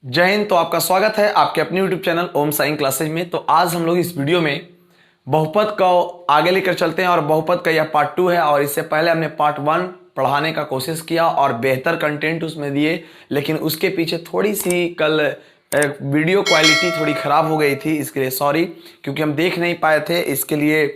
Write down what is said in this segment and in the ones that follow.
जय हिंद। तो आपका स्वागत है आपके अपने YouTube चैनल ओम साइन क्लासेज में। तो आज हम लोग इस वीडियो में बहुपद को आगे लेकर चलते हैं और बहुपद का यह पार्ट 2 है। और इससे पहले हमने पार्ट 1 पढ़ाने का कोशिश किया और बेहतर कंटेंट उसमें दिए, लेकिन उसके पीछे थोड़ी सी कल वीडियो क्वालिटी थोड़ी ख़राब हो गई थी। इसके लिए सॉरी, क्योंकि हम देख नहीं पाए थे, इसके लिए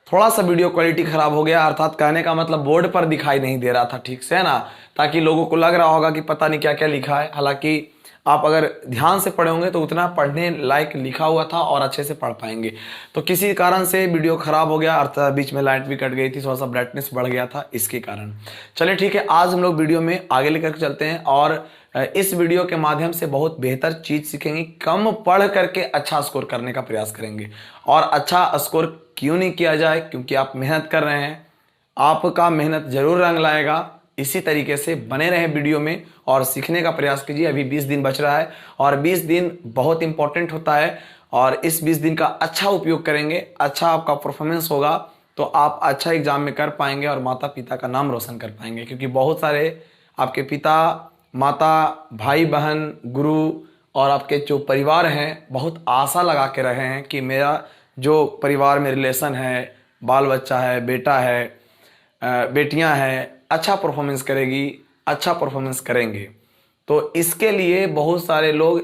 थोड़ा सा वीडियो क्वालिटी ख़राब हो गया। अर्थात कहने का मतलब बोर्ड पर दिखाई नहीं दे रहा था ठीक से, है ना, ताकि लोगों को लग रहा होगा कि पता नहीं क्या क्या लिखा है। हालांकि आप अगर ध्यान से पढ़े होंगे तो उतना पढ़ने लायक लिखा हुआ था और अच्छे से पढ़ पाएंगे। तो किसी कारण से वीडियो खराब हो गया, अर्थात बीच में लाइट भी कट गई थी, थोड़ा सा ब्राइटनेस बढ़ गया था इसके कारण। चलिए ठीक है, आज हम लोग वीडियो में आगे लेकर चलते हैं और इस वीडियो के माध्यम से बहुत बेहतर चीज सीखेंगे। कम पढ़ करके अच्छा स्कोर करने का प्रयास करेंगे। और अच्छा स्कोर क्यों नहीं किया जाए, क्योंकि आप मेहनत कर रहे हैं, आपका मेहनत जरूर रंग लाएगा। इसी तरीके से बने रहे वीडियो में और सीखने का प्रयास कीजिए। अभी 20 दिन बच रहा है और 20 दिन बहुत इंपॉर्टेंट होता है और इस 20 दिन का अच्छा उपयोग करेंगे, अच्छा आपका परफॉर्मेंस होगा तो आप अच्छा एग्जाम में कर पाएंगे और माता पिता का नाम रोशन कर पाएंगे। क्योंकि बहुत सारे आपके पिता माता, भाई बहन, गुरु और आपके जो परिवार हैं बहुत आशा लगा के रहे हैं कि मेरा जो परिवार में रिलेशन है, बाल बच्चा है, बेटा है, बेटियां हैं, अच्छा परफॉर्मेंस करेगी, अच्छा परफॉर्मेंस करेंगे। तो इसके लिए बहुत सारे लोग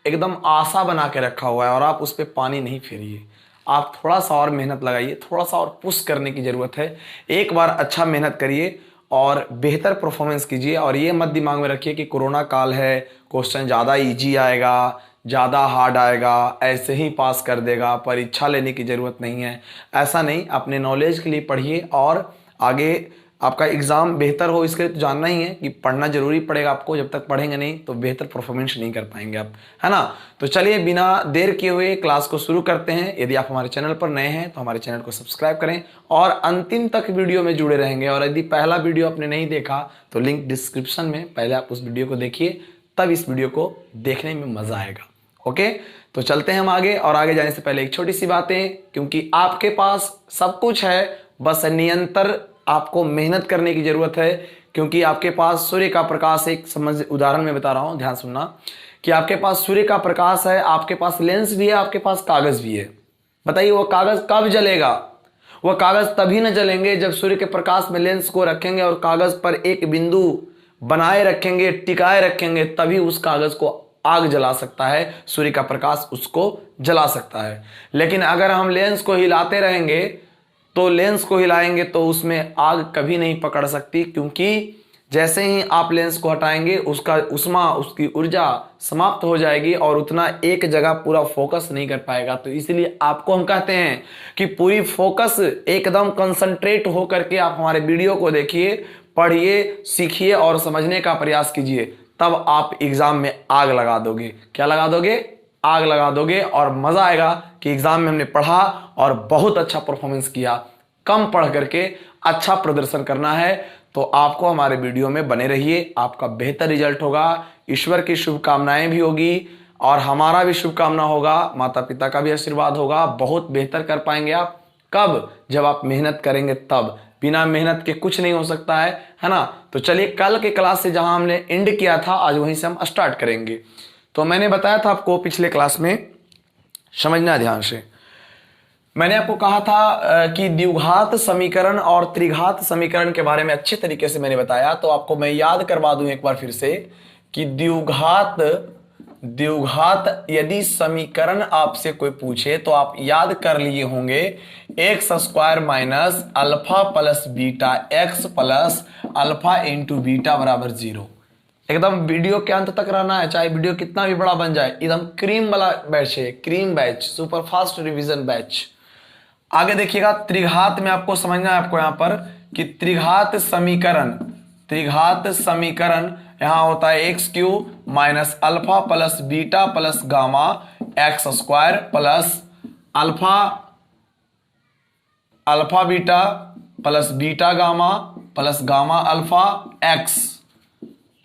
एकदम आशा बना के रखा हुआ है और आप उस पर पानी नहीं फेरिए। आप थोड़ा सा और मेहनत लगाइए, थोड़ा सा और पुश करने की ज़रूरत है। एक बार अच्छा मेहनत करिए और बेहतर परफॉर्मेंस कीजिए। और ये मत दिमाग में रखिए कि कोरोना काल है, क्वेश्चन ज़्यादा इजी आएगा, ज़्यादा हार्ड आएगा, ऐसे ही पास कर देगा, परीक्षा लेने की ज़रूरत नहीं है। ऐसा नहीं, अपने नॉलेज के लिए पढ़िए और आगे आपका एग्ज़ाम बेहतर हो इसके लिए तो जानना ही है कि पढ़ना जरूरी पड़ेगा आपको। जब तक पढ़ेंगे नहीं तो बेहतर परफॉर्मेंस नहीं कर पाएंगे आप, है ना। तो चलिए बिना देर किए हुए क्लास को शुरू करते हैं। यदि आप हमारे चैनल पर नए हैं तो हमारे चैनल को सब्सक्राइब करें और अंतिम तक वीडियो में जुड़े रहेंगे। और यदि पहला वीडियो आपने नहीं देखा तो लिंक डिस्क्रिप्शन में, पहले आप उस वीडियो को देखिए, तब इस वीडियो को देखने में मज़ा आएगा। ओके, तो चलते हैं हम आगे। और आगे जाने से पहले एक छोटी सी बात है, क्योंकि आपके पास सब कुछ है, बस निरंतर आपको मेहनत करने की जरूरत है। क्योंकि आपके पास सूर्य का प्रकाश, एक समझ उदाहरण में बता रहा हूं, ध्यान सुनना, कि आपके पास सूर्य का प्रकाश है, आपके पास लेंस भी है, आपके पास कागज भी है। बताइए वो कागज कब जलेगा? वह कागज तभी न जलेंगे जब सूर्य के प्रकाश में लेंस को रखेंगे और कागज पर एक बिंदु बनाए रखेंगे, टिकाए रखेंगे, तभी उस कागज को आग जला सकता है, सूर्य का प्रकाश उसको जला सकता है। लेकिन अगर हम लेंस को हिलाते रहेंगे तो लेंस को हिलाएंगे तो उसमें आग कभी नहीं पकड़ सकती, क्योंकि जैसे ही आप लेंस को हटाएंगे उसका उष्मा, उसकी ऊर्जा समाप्त हो जाएगी और उतना एक जगह पूरा फोकस नहीं कर पाएगा। तो इसलिए आपको हम कहते हैं कि पूरी फोकस एकदम कंसंट्रेट हो करके आप हमारे वीडियो को देखिए, पढ़िए, सीखिए और समझने का प्रयास कीजिए। तब आप एग्जाम में आग लगा दोगे। क्या लगा दोगे? आग लगा दोगे और मजा आएगा कि एग्जाम में हमने पढ़ा और बहुत अच्छा परफॉर्मेंस किया। कम पढ़ करके अच्छा प्रदर्शन करना है तो आपको हमारे वीडियो में बने रहिए, आपका बेहतर रिजल्ट होगा। ईश्वर की शुभकामनाएं भी होगी और हमारा भी शुभकामना होगा, माता पिता का भी आशीर्वाद होगा। बहुत बेहतर कर पाएंगे आप। कब? जब आप मेहनत करेंगे तब। बिना मेहनत के कुछ नहीं हो सकता है ना। तो चलिए, कल के क्लास से जहां हमने एंड किया था आज वहीं से हम स्टार्ट करेंगे। तो मैंने बताया था आपको पिछले क्लास में, समझना ध्यान से, मैंने आपको कहा था कि द्विघात समीकरण और त्रिघात समीकरण के बारे में अच्छे तरीके से मैंने बताया। तो आपको मैं याद करवा दूं एक बार फिर से कि द्विघात यदि समीकरण आपसे कोई पूछे तो आप याद कर लिए होंगे, x square minus alpha plus beta x plus alpha into beta बराबर 0। एकदम वीडियो के अंत तक रहना है, चाहे वीडियो कितना भी बड़ा बन जाए। एकदम क्रीम वाला बैच है, cream batch, super fast revision batch. आगे देखिएगा, त्रिघात में आपको समझना है, आपको यहां पर कि त्रिघात समीकरण यहां होता है x cube minus alpha plus beta plus gamma x square plus alpha beta plus beta gamma plus gamma alpha x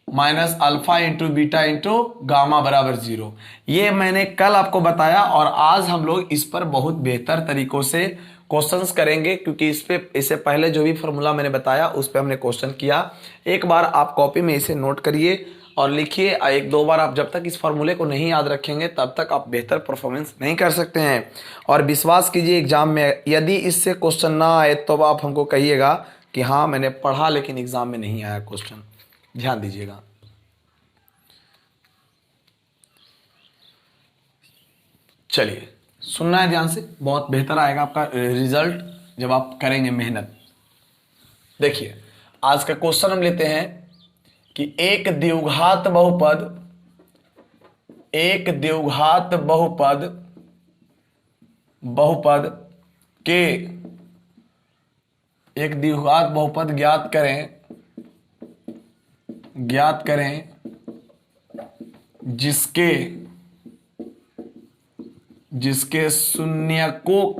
minus alpha into beta into gamma बराबर 0। ये मैंने कल आपको बताया और आज हम लोग इस पर बहुत बेहतर तरीकों से क्वेश्चंस करेंगे, क्योंकि इससे पहले जो भी फॉर्मूला मैंने बताया उस पर हमने क्वेश्चन किया। एक बार आप कॉपी में इसे नोट करिए और लिखिए। एक दो बार आप जब तक इस फॉर्मूले को नहीं याद रखेंगे तब तक आप बेहतर परफॉर्मेंस नहीं कर सकते हैं। और विश्वास कीजिए एग्जाम में यदि इससे क्वेश्चन ना आए तो आप हमको कहिएगा कि हाँ मैंने पढ़ा लेकिन एग्जाम में नहीं आया क्वेश्चन। ध्यान दीजिएगा। चलिए सुनना है ध्यान से, बहुत बेहतर आएगा आपका रिजल्ट जब आप करेंगे मेहनत। देखिए आज का क्वेश्चन हम लेते हैं कि एक द्विघात बहुपद के एक द्विघात बहुपद ज्ञात करें जिसके शून्यकों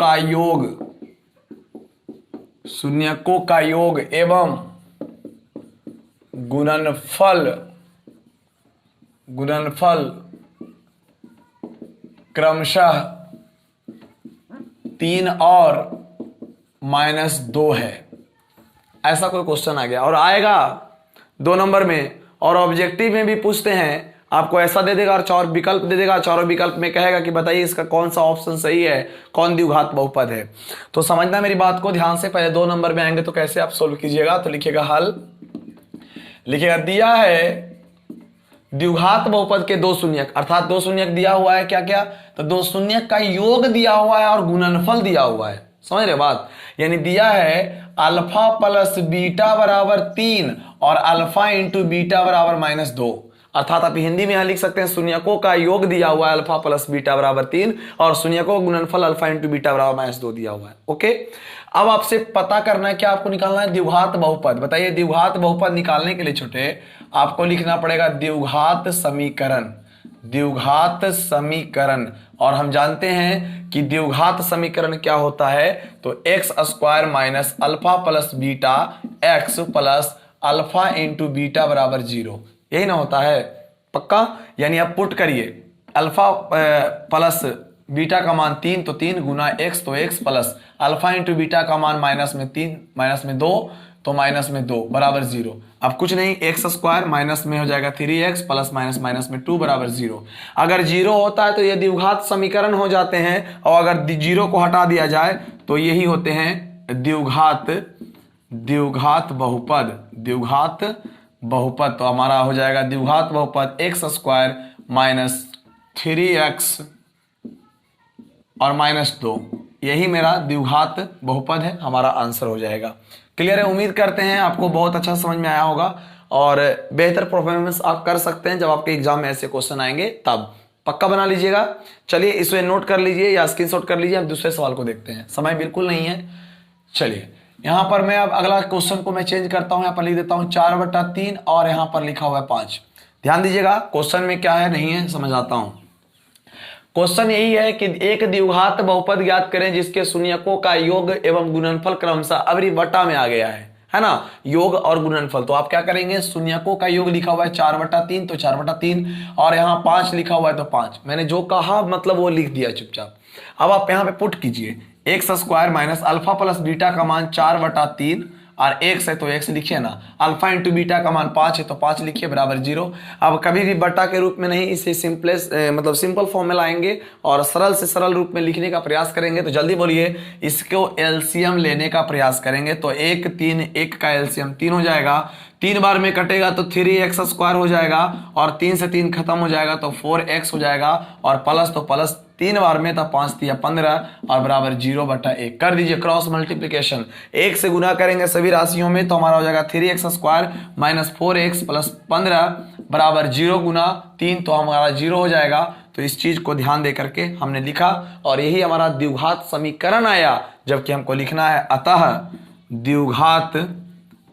का योग एवं गुणनफल क्रमशः 3 और -2 है। ऐसा कोई क्वेश्चन आ गया और आएगा 2 नंबर में, और ऑब्जेक्टिव में भी पूछते हैं। आपको ऐसा दे देगा और 4 विकल्प दे देगा। चारों विकल्प में कहेगा कि बताइए इसका कौन सा ऑप्शन सही है, कौन द्विघात बहुपद है। तो समझना मेरी बात को ध्यान से। पहले 2 नंबर में आएंगे तो कैसे आप सोल्व कीजिएगा। तो लिखिएगा हल, लिखिएगा दिया है द्विघात बहुपद के 2 शून्यक, अर्थात 2 शून्यक दिया हुआ है। क्या क्या? तो 2 शून्यक का योग दिया हुआ है और गुणनफल दिया हुआ है। समझ रहे बात? यानी दिया है अल्फा प्लस बीटा बराबर 3 और अल्फा इंटू बीटा बराबर -2। अर्थात आप हिंदी में यहां लिख सकते हैं शून्यकों का योग दिया हुआ है अल्फा प्लस बीटा बराबर 3 और शून्यकों गुणनफल अल्फा इंटू बीटा बराबर -2 दिया हुआ है। ओके, अब आपसे पता करना है कि आपको निकालना है द्विघात बहुपद। बताइए द्विघात बहुपद निकालने के लिए छोटे आपको लिखना पड़ेगा द्विघात समीकरण। और हम जानते हैं कि द्विघात समीकरण क्या होता है। तो x² minus alpha plus beta x plus alpha into beta बराबर 0, यही ना होता है पक्का। यानी आप पुट करिए अल्फा प्लस बीटा का मान 3 तो 3 गुना x तो x plus alpha into beta का मान -2 तो -2 बराबर 0। अब कुछ नहीं, x² माइनस में हो जाएगा 3x प्लस माइनस में 2 बराबर 0। अगर 0 होता है तो ये द्विघात समीकरण हो जाते हैं, और अगर 0 को हटा दिया जाए तो यही होते हैं द्विघात बहुपद। तो हमारा हो जाएगा द्विघात बहुपद x² माइनस 3x और -2, यही मेरा द्विघात बहुपद है। हमारा आंसर हो जाएगा। क्लियर है? उम्मीद करते हैं आपको बहुत अच्छा समझ में आया होगा और बेहतर परफॉर्मेंस आप कर सकते हैं जब आपके एग्जाम में ऐसे क्वेश्चन आएंगे तब। पक्का बना लीजिएगा। चलिए इसे नोट कर लीजिए या स्क्रीनशॉट कर लीजिए। अब दूसरे सवाल को देखते हैं, समय बिल्कुल नहीं है। चलिए यहां पर मैं अब अगला क्वेश्चन को मैं चेंज करता हूं, यहां पर लिख देता हूं 4/3 और यहां पर लिखा हुआ है 5। ध्यान दीजिएगा क्वेश्चन में क्या है नहीं है समझ आता हूं। क्वेश्चन यही है कि एक द्विघात बहुपद ज्ञात करें जिसके शून्यकों का योग एवं गुणनफल क्रमशः, अब बटा में आ गया है ना, योग और गुणनफल। तो आप क्या करेंगे, शून्यकों का योग लिखा हुआ है 4/3 तो 4/3 और यहाँ 5 लिखा हुआ है तो 5। मैंने जो कहा मतलब वो लिख दिया चुपचाप। अब आप यहाँ पे पुट कीजिए x² minus alpha plus beta का मान 4/3 और x है तो x लिखिए ना, अल्फा इंटू बीटा का मान 5 है तो 5 लिखिए बराबर 0। अब कभी भी बटा के रूप में नहीं, इसे सिंपल फॉर्म में लाएंगे और सरल से सरल रूप में लिखने का प्रयास करेंगे। तो जल्दी बोलिए, इसको एलसीएम लेने का प्रयास करेंगे तो 1 3 1 का एलसीएम 3 हो जाएगा। 3 बार में कटेगा तो 3x² हो जाएगा और 3 से 3 खत्म हो जाएगा तो 4x हो जाएगा और प्लस तो प्लस 3 बार में था 5 3 15 और बराबर 0/1 कर दीजिए क्रॉस मल्टीप्लिकेशन। 1 से गुना करेंगे सभी राशियों में तो हमारा हो जाएगा 3x² माइनस 4x प्लस 15 बराबर 0 गुना 3 तो हमारा 0 हो जाएगा। तो इस चीज को ध्यान दे करके हमने लिखा और यही हमारा द्विघात समीकरण आया, जबकि हमको लिखना है अतः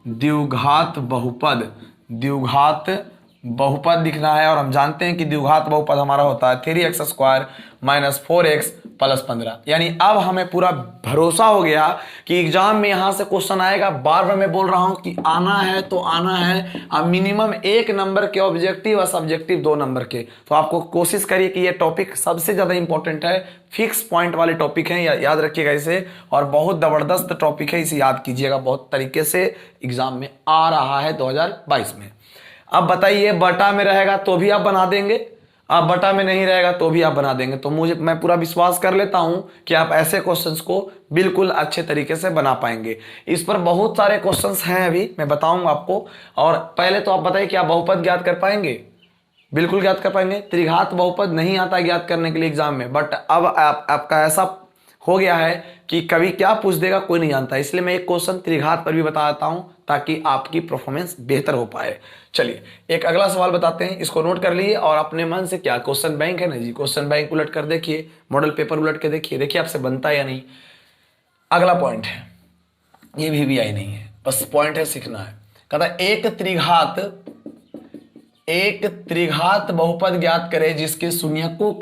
द्विघात बहुपद लिखना है। और हम जानते हैं कि द्विघात बहुपद हमारा होता है 3x² माइनस 4x प्लस 15। यानी अब हमें पूरा भरोसा हो गया कि एग्जाम में यहां से क्वेश्चन आएगा। बार बार मैं बोल रहा हूं कि आना है तो आना है। अब मिनिमम 1 नंबर के ऑब्जेक्टिव और सब्जेक्टिव 2 नंबर के। तो आपको कोशिश करिए कि ये टॉपिक सबसे ज्यादा इंपॉर्टेंट है, फिक्स पॉइंट वाले टॉपिक हैं, याद रखिएगा इसे। और बहुत जबरदस्त टॉपिक है, इसे याद कीजिएगा, बहुत तरीके से एग्जाम में आ रहा है 2022 में। अब बताइए बटा में रहेगा तो भी आप बना देंगे, अब बटा में नहीं रहेगा तो भी आप बना देंगे। तो मैं पूरा विश्वास कर लेता हूं कि आप ऐसे क्वेश्चंस को बिल्कुल अच्छे तरीके से बना पाएंगे। इस पर बहुत सारे क्वेश्चंस हैं, अभी मैं बताऊंगा आपको। और पहले तो आप बताइए कि आप बहुपद ज्ञात कर पाएंगे? बिल्कुल ज्ञात कर पाएंगे। त्रिघात बहुपद नहीं आता ज्ञात करने के लिए एग्जाम में, बट अब आपका ऐसा हो गया है कि कभी क्या पूछ देगा कोई नहीं जानता, इसलिए मैं एक क्वेश्चन त्रिघात पर भी बता देता हूं ताकि आपकी परफॉर्मेंस बेहतर हो पाए। चलिए एक अगला सवाल बताते हैं, इसको नोट कर लिए और अपने मन से, क्या क्वेश्चन बैंक है ना जी, क्वेश्चन बैंक उलट कर देखिए, मॉडल पेपर उलट के देखिए, देखिए आपसे बनता है या नहीं। अगला पॉइंट है, ये भी आई नहीं है, बस पॉइंट है, सीखना है। कहता है एक त्रिघात बहुपद ज्ञात करे जिसके शून्यकों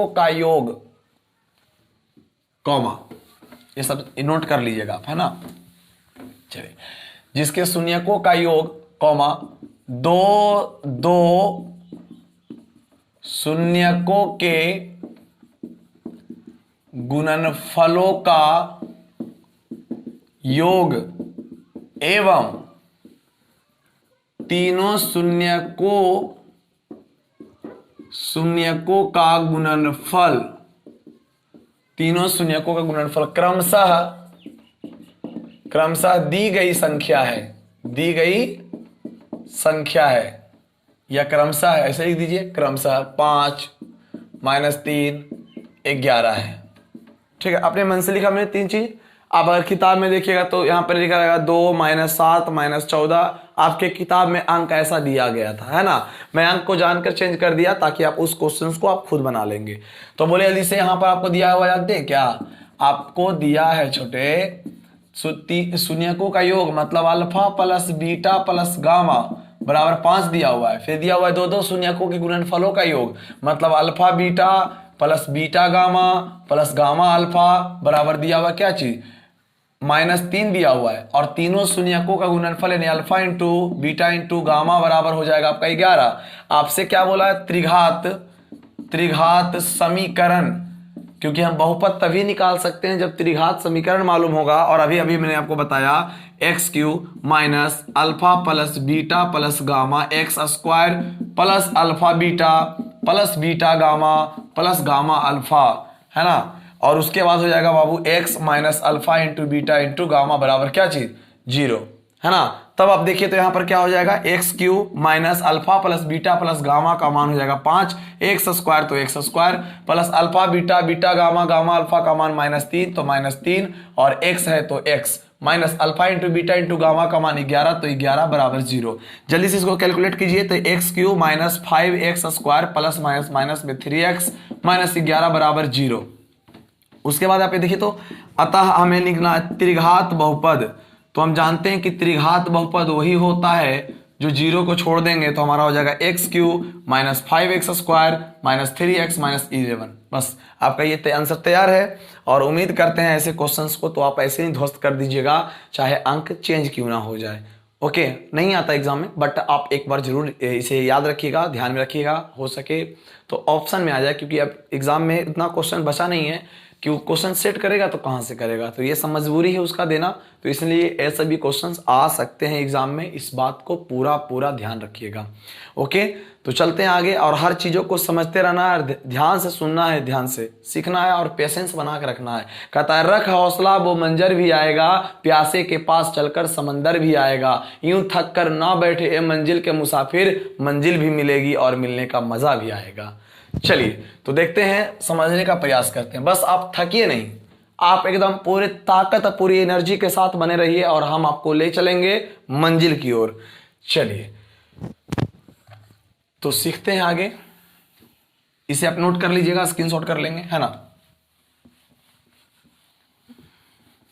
का योग कॉमा, ये सब नोट कर लीजिएगा आप, है ना। चलिए, जिसके शून्यकों का योग कॉमा दो शून्यकों के गुणनफलों का योग एवं तीनों शून्यकों का गुणनफल, तीनों शून्यकों का गुणनफल क्रमशः दी गई संख्या है या क्रमशः है, ऐसे लिख दीजिए, क्रमशः 5 -3 11 है। ठीक है, अपने मन से लिखा मैंने 3 चीज। आप अगर किताब में देखिएगा तो यहाँ पर लिखा रहेगा 2 -7 -14। आपके किताब में अंक ऐसा दिया गया था, है ना। मैं अंक को जानकर चेंज कर दिया ताकि आप उस क्वेश्चन को आप खुद बना लेंगे। तो बोले जल्दी से, यहाँ पर आपको दिया हुआ जानते हैं क्या? आपको दिया है छोटे शून्यकों का योग, मतलब alpha plus beta plus gamma बराबर 5 दिया हुआ है। फिर दिया हुआ है दो शून्यकों के गुणनफलों का योग, मतलब alpha beta plus beta gamma plus gamma alpha बराबर दिया हुआ क्या चीज? -3 दिया हुआ है। और तीनों शून्यकों का गुणनफल यानी alpha into beta into gamma बराबर हो जाएगा आपका 11। आपसे क्या बोला है? त्रिघात समीकरण, क्योंकि हम बहुपद तभी निकाल सकते हैं जब त्रिघात समीकरण मालूम होगा। और अभी मैंने आपको बताया x³ minus alpha plus beta plus gamma x² plus alpha beta plus beta gamma plus gamma alpha, है ना। और उसके बाद हो जाएगा बाबू x minus alpha into beta into gamma बराबर क्या चीज? 0, है ना। तब आप देखिए तो यहां पर क्या हो जाएगा? x³ minus alpha plus beta plus gamma का मान हो जाएगा 5, x² तो x² plus alpha beta beta gamma gamma alpha का मान -3 तो -3, और x है तो x minus alpha into beta into gamma का मान 11 तो 11 बराबर 0। जल्दी से इसको कैलकुलेट कीजिए तो x³ minus 5x² plus minus minus में 3x माइनस 11 बराबर 0। उसके बाद आप ये देखिए तो अतः हमें लिखना है त्रिघात बहुपद। तो हम जानते हैं कि त्रिघात बहुपद वही होता है जो 0 को छोड़ देंगे तो हमारा हो जाएगा x³ minus 5x² minus 3x minus 11। बस आपका ये आंसर तैयार है। और उम्मीद करते हैं ऐसे क्वेश्चंस को तो आप ऐसे ही ध्वस्त कर दीजिएगा, चाहे अंक चेंज क्यों ना हो जाए। ओके, नहीं आता एग्जाम में, बट आप एक बार जरूर इसे याद रखिएगा, ध्यान में रखिएगा, हो सके तो ऑप्शन में आ जाए, क्योंकि अब एग्जाम में इतना क्वेश्चन बचा नहीं है कि वो क्वेश्चन सेट करेगा तो कहाँ से करेगा, तो ये सब मजबूरी है उसका देना। तो इसलिए ऐसे भी क्वेश्चंस आ सकते हैं एग्जाम में, इस बात को पूरा ध्यान रखिएगा। ओके, तो चलते हैं आगे। और हर चीज़ों को समझते रहना है, ध्यान से सुनना है, ध्यान से सीखना है और पेशेंस बना के रखना है। कहता है रख हौसला वो मंजर भी आएगा, प्यासे के पास चलकर समंदर भी आएगा, यूं थक कर ना बैठे ए मंजिल के मुसाफिर, मंजिल भी मिलेगी और मिलने का मजा भी आएगा। चलिए तो देखते हैं, समझने का प्रयास करते हैं। बस आप थकिए नहीं, आप एकदम पूरी ताकत पूरी एनर्जी के साथ बने रहिए और हम आपको ले चलेंगे मंजिल की ओर। चलिए तो सीखते हैं आगे। इसे आप नोट कर लीजिएगा, स्क्रीनशॉट कर लेंगे, है ना।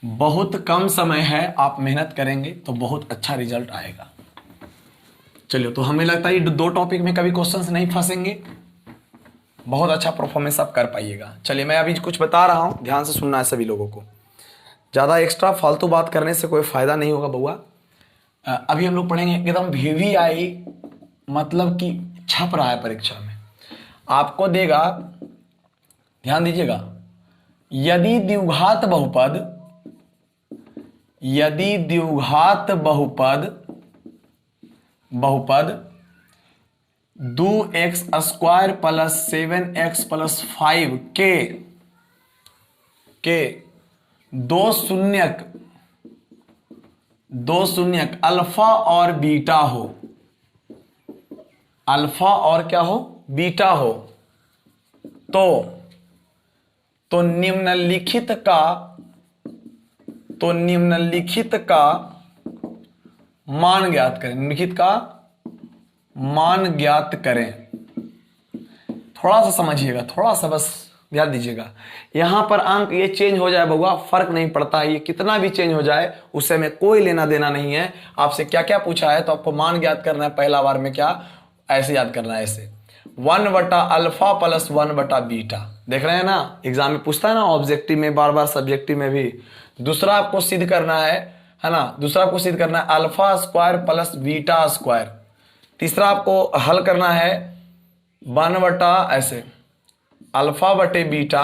बहुत कम समय है, आप मेहनत करेंगे तो बहुत अच्छा रिजल्ट आएगा। चलिए तो हमें लगता है ये 2 टॉपिक में कभी क्वेश्चंस नहीं फंसेंगे, बहुत अच्छा परफॉर्मेंस आप कर पाइएगा। चलिए मैं अभी कुछ बता रहा हूं, ध्यान से सुनना है सभी लोगों को। ज़्यादा एक्स्ट्रा फालतू बात करने से कोई फायदा नहीं होगा बउआ। अभी हम लोग पढ़ेंगे एकदम VVI, मतलब कि छप रहा है परीक्षा में, आपको देगा, ध्यान दीजिएगा। यदि द्विघात बहुपद बहुपद 2x square plus 7x plus 5 के दो शून्यक अल्फा और बीटा हो, अल्फा और क्या हो, बीटा हो, तो निम्नलिखित का मान ज्ञात करें, निम्नलिखित का मान ज्ञात करें। थोड़ा सा समझिएगा, थोड़ा सा बस ध्यान दीजिएगा। यहां पर अंक ये चेंज हो जाए बउआ, फर्क नहीं पड़ता, ये कितना भी चेंज हो जाए उससे में कोई लेना देना नहीं है। आपसे क्या क्या पूछा है तो आपको मान ज्ञात करना है, पहला बार में क्या ऐसे याद करना है, ऐसे 1/अल्फा प्लस 1/बीटा। देख रहे हैं ना, एग्जाम में पूछता है ना, ऑब्जेक्टिव में बार बार, सब्जेक्टिव में भी। दूसरा आपको सिद्ध करना है ना, दूसरा आपको सिद्ध करना है alpha square plus beta square. तीसरा आपको हल करना है 1 ऐसे अल्फा बटे बीटा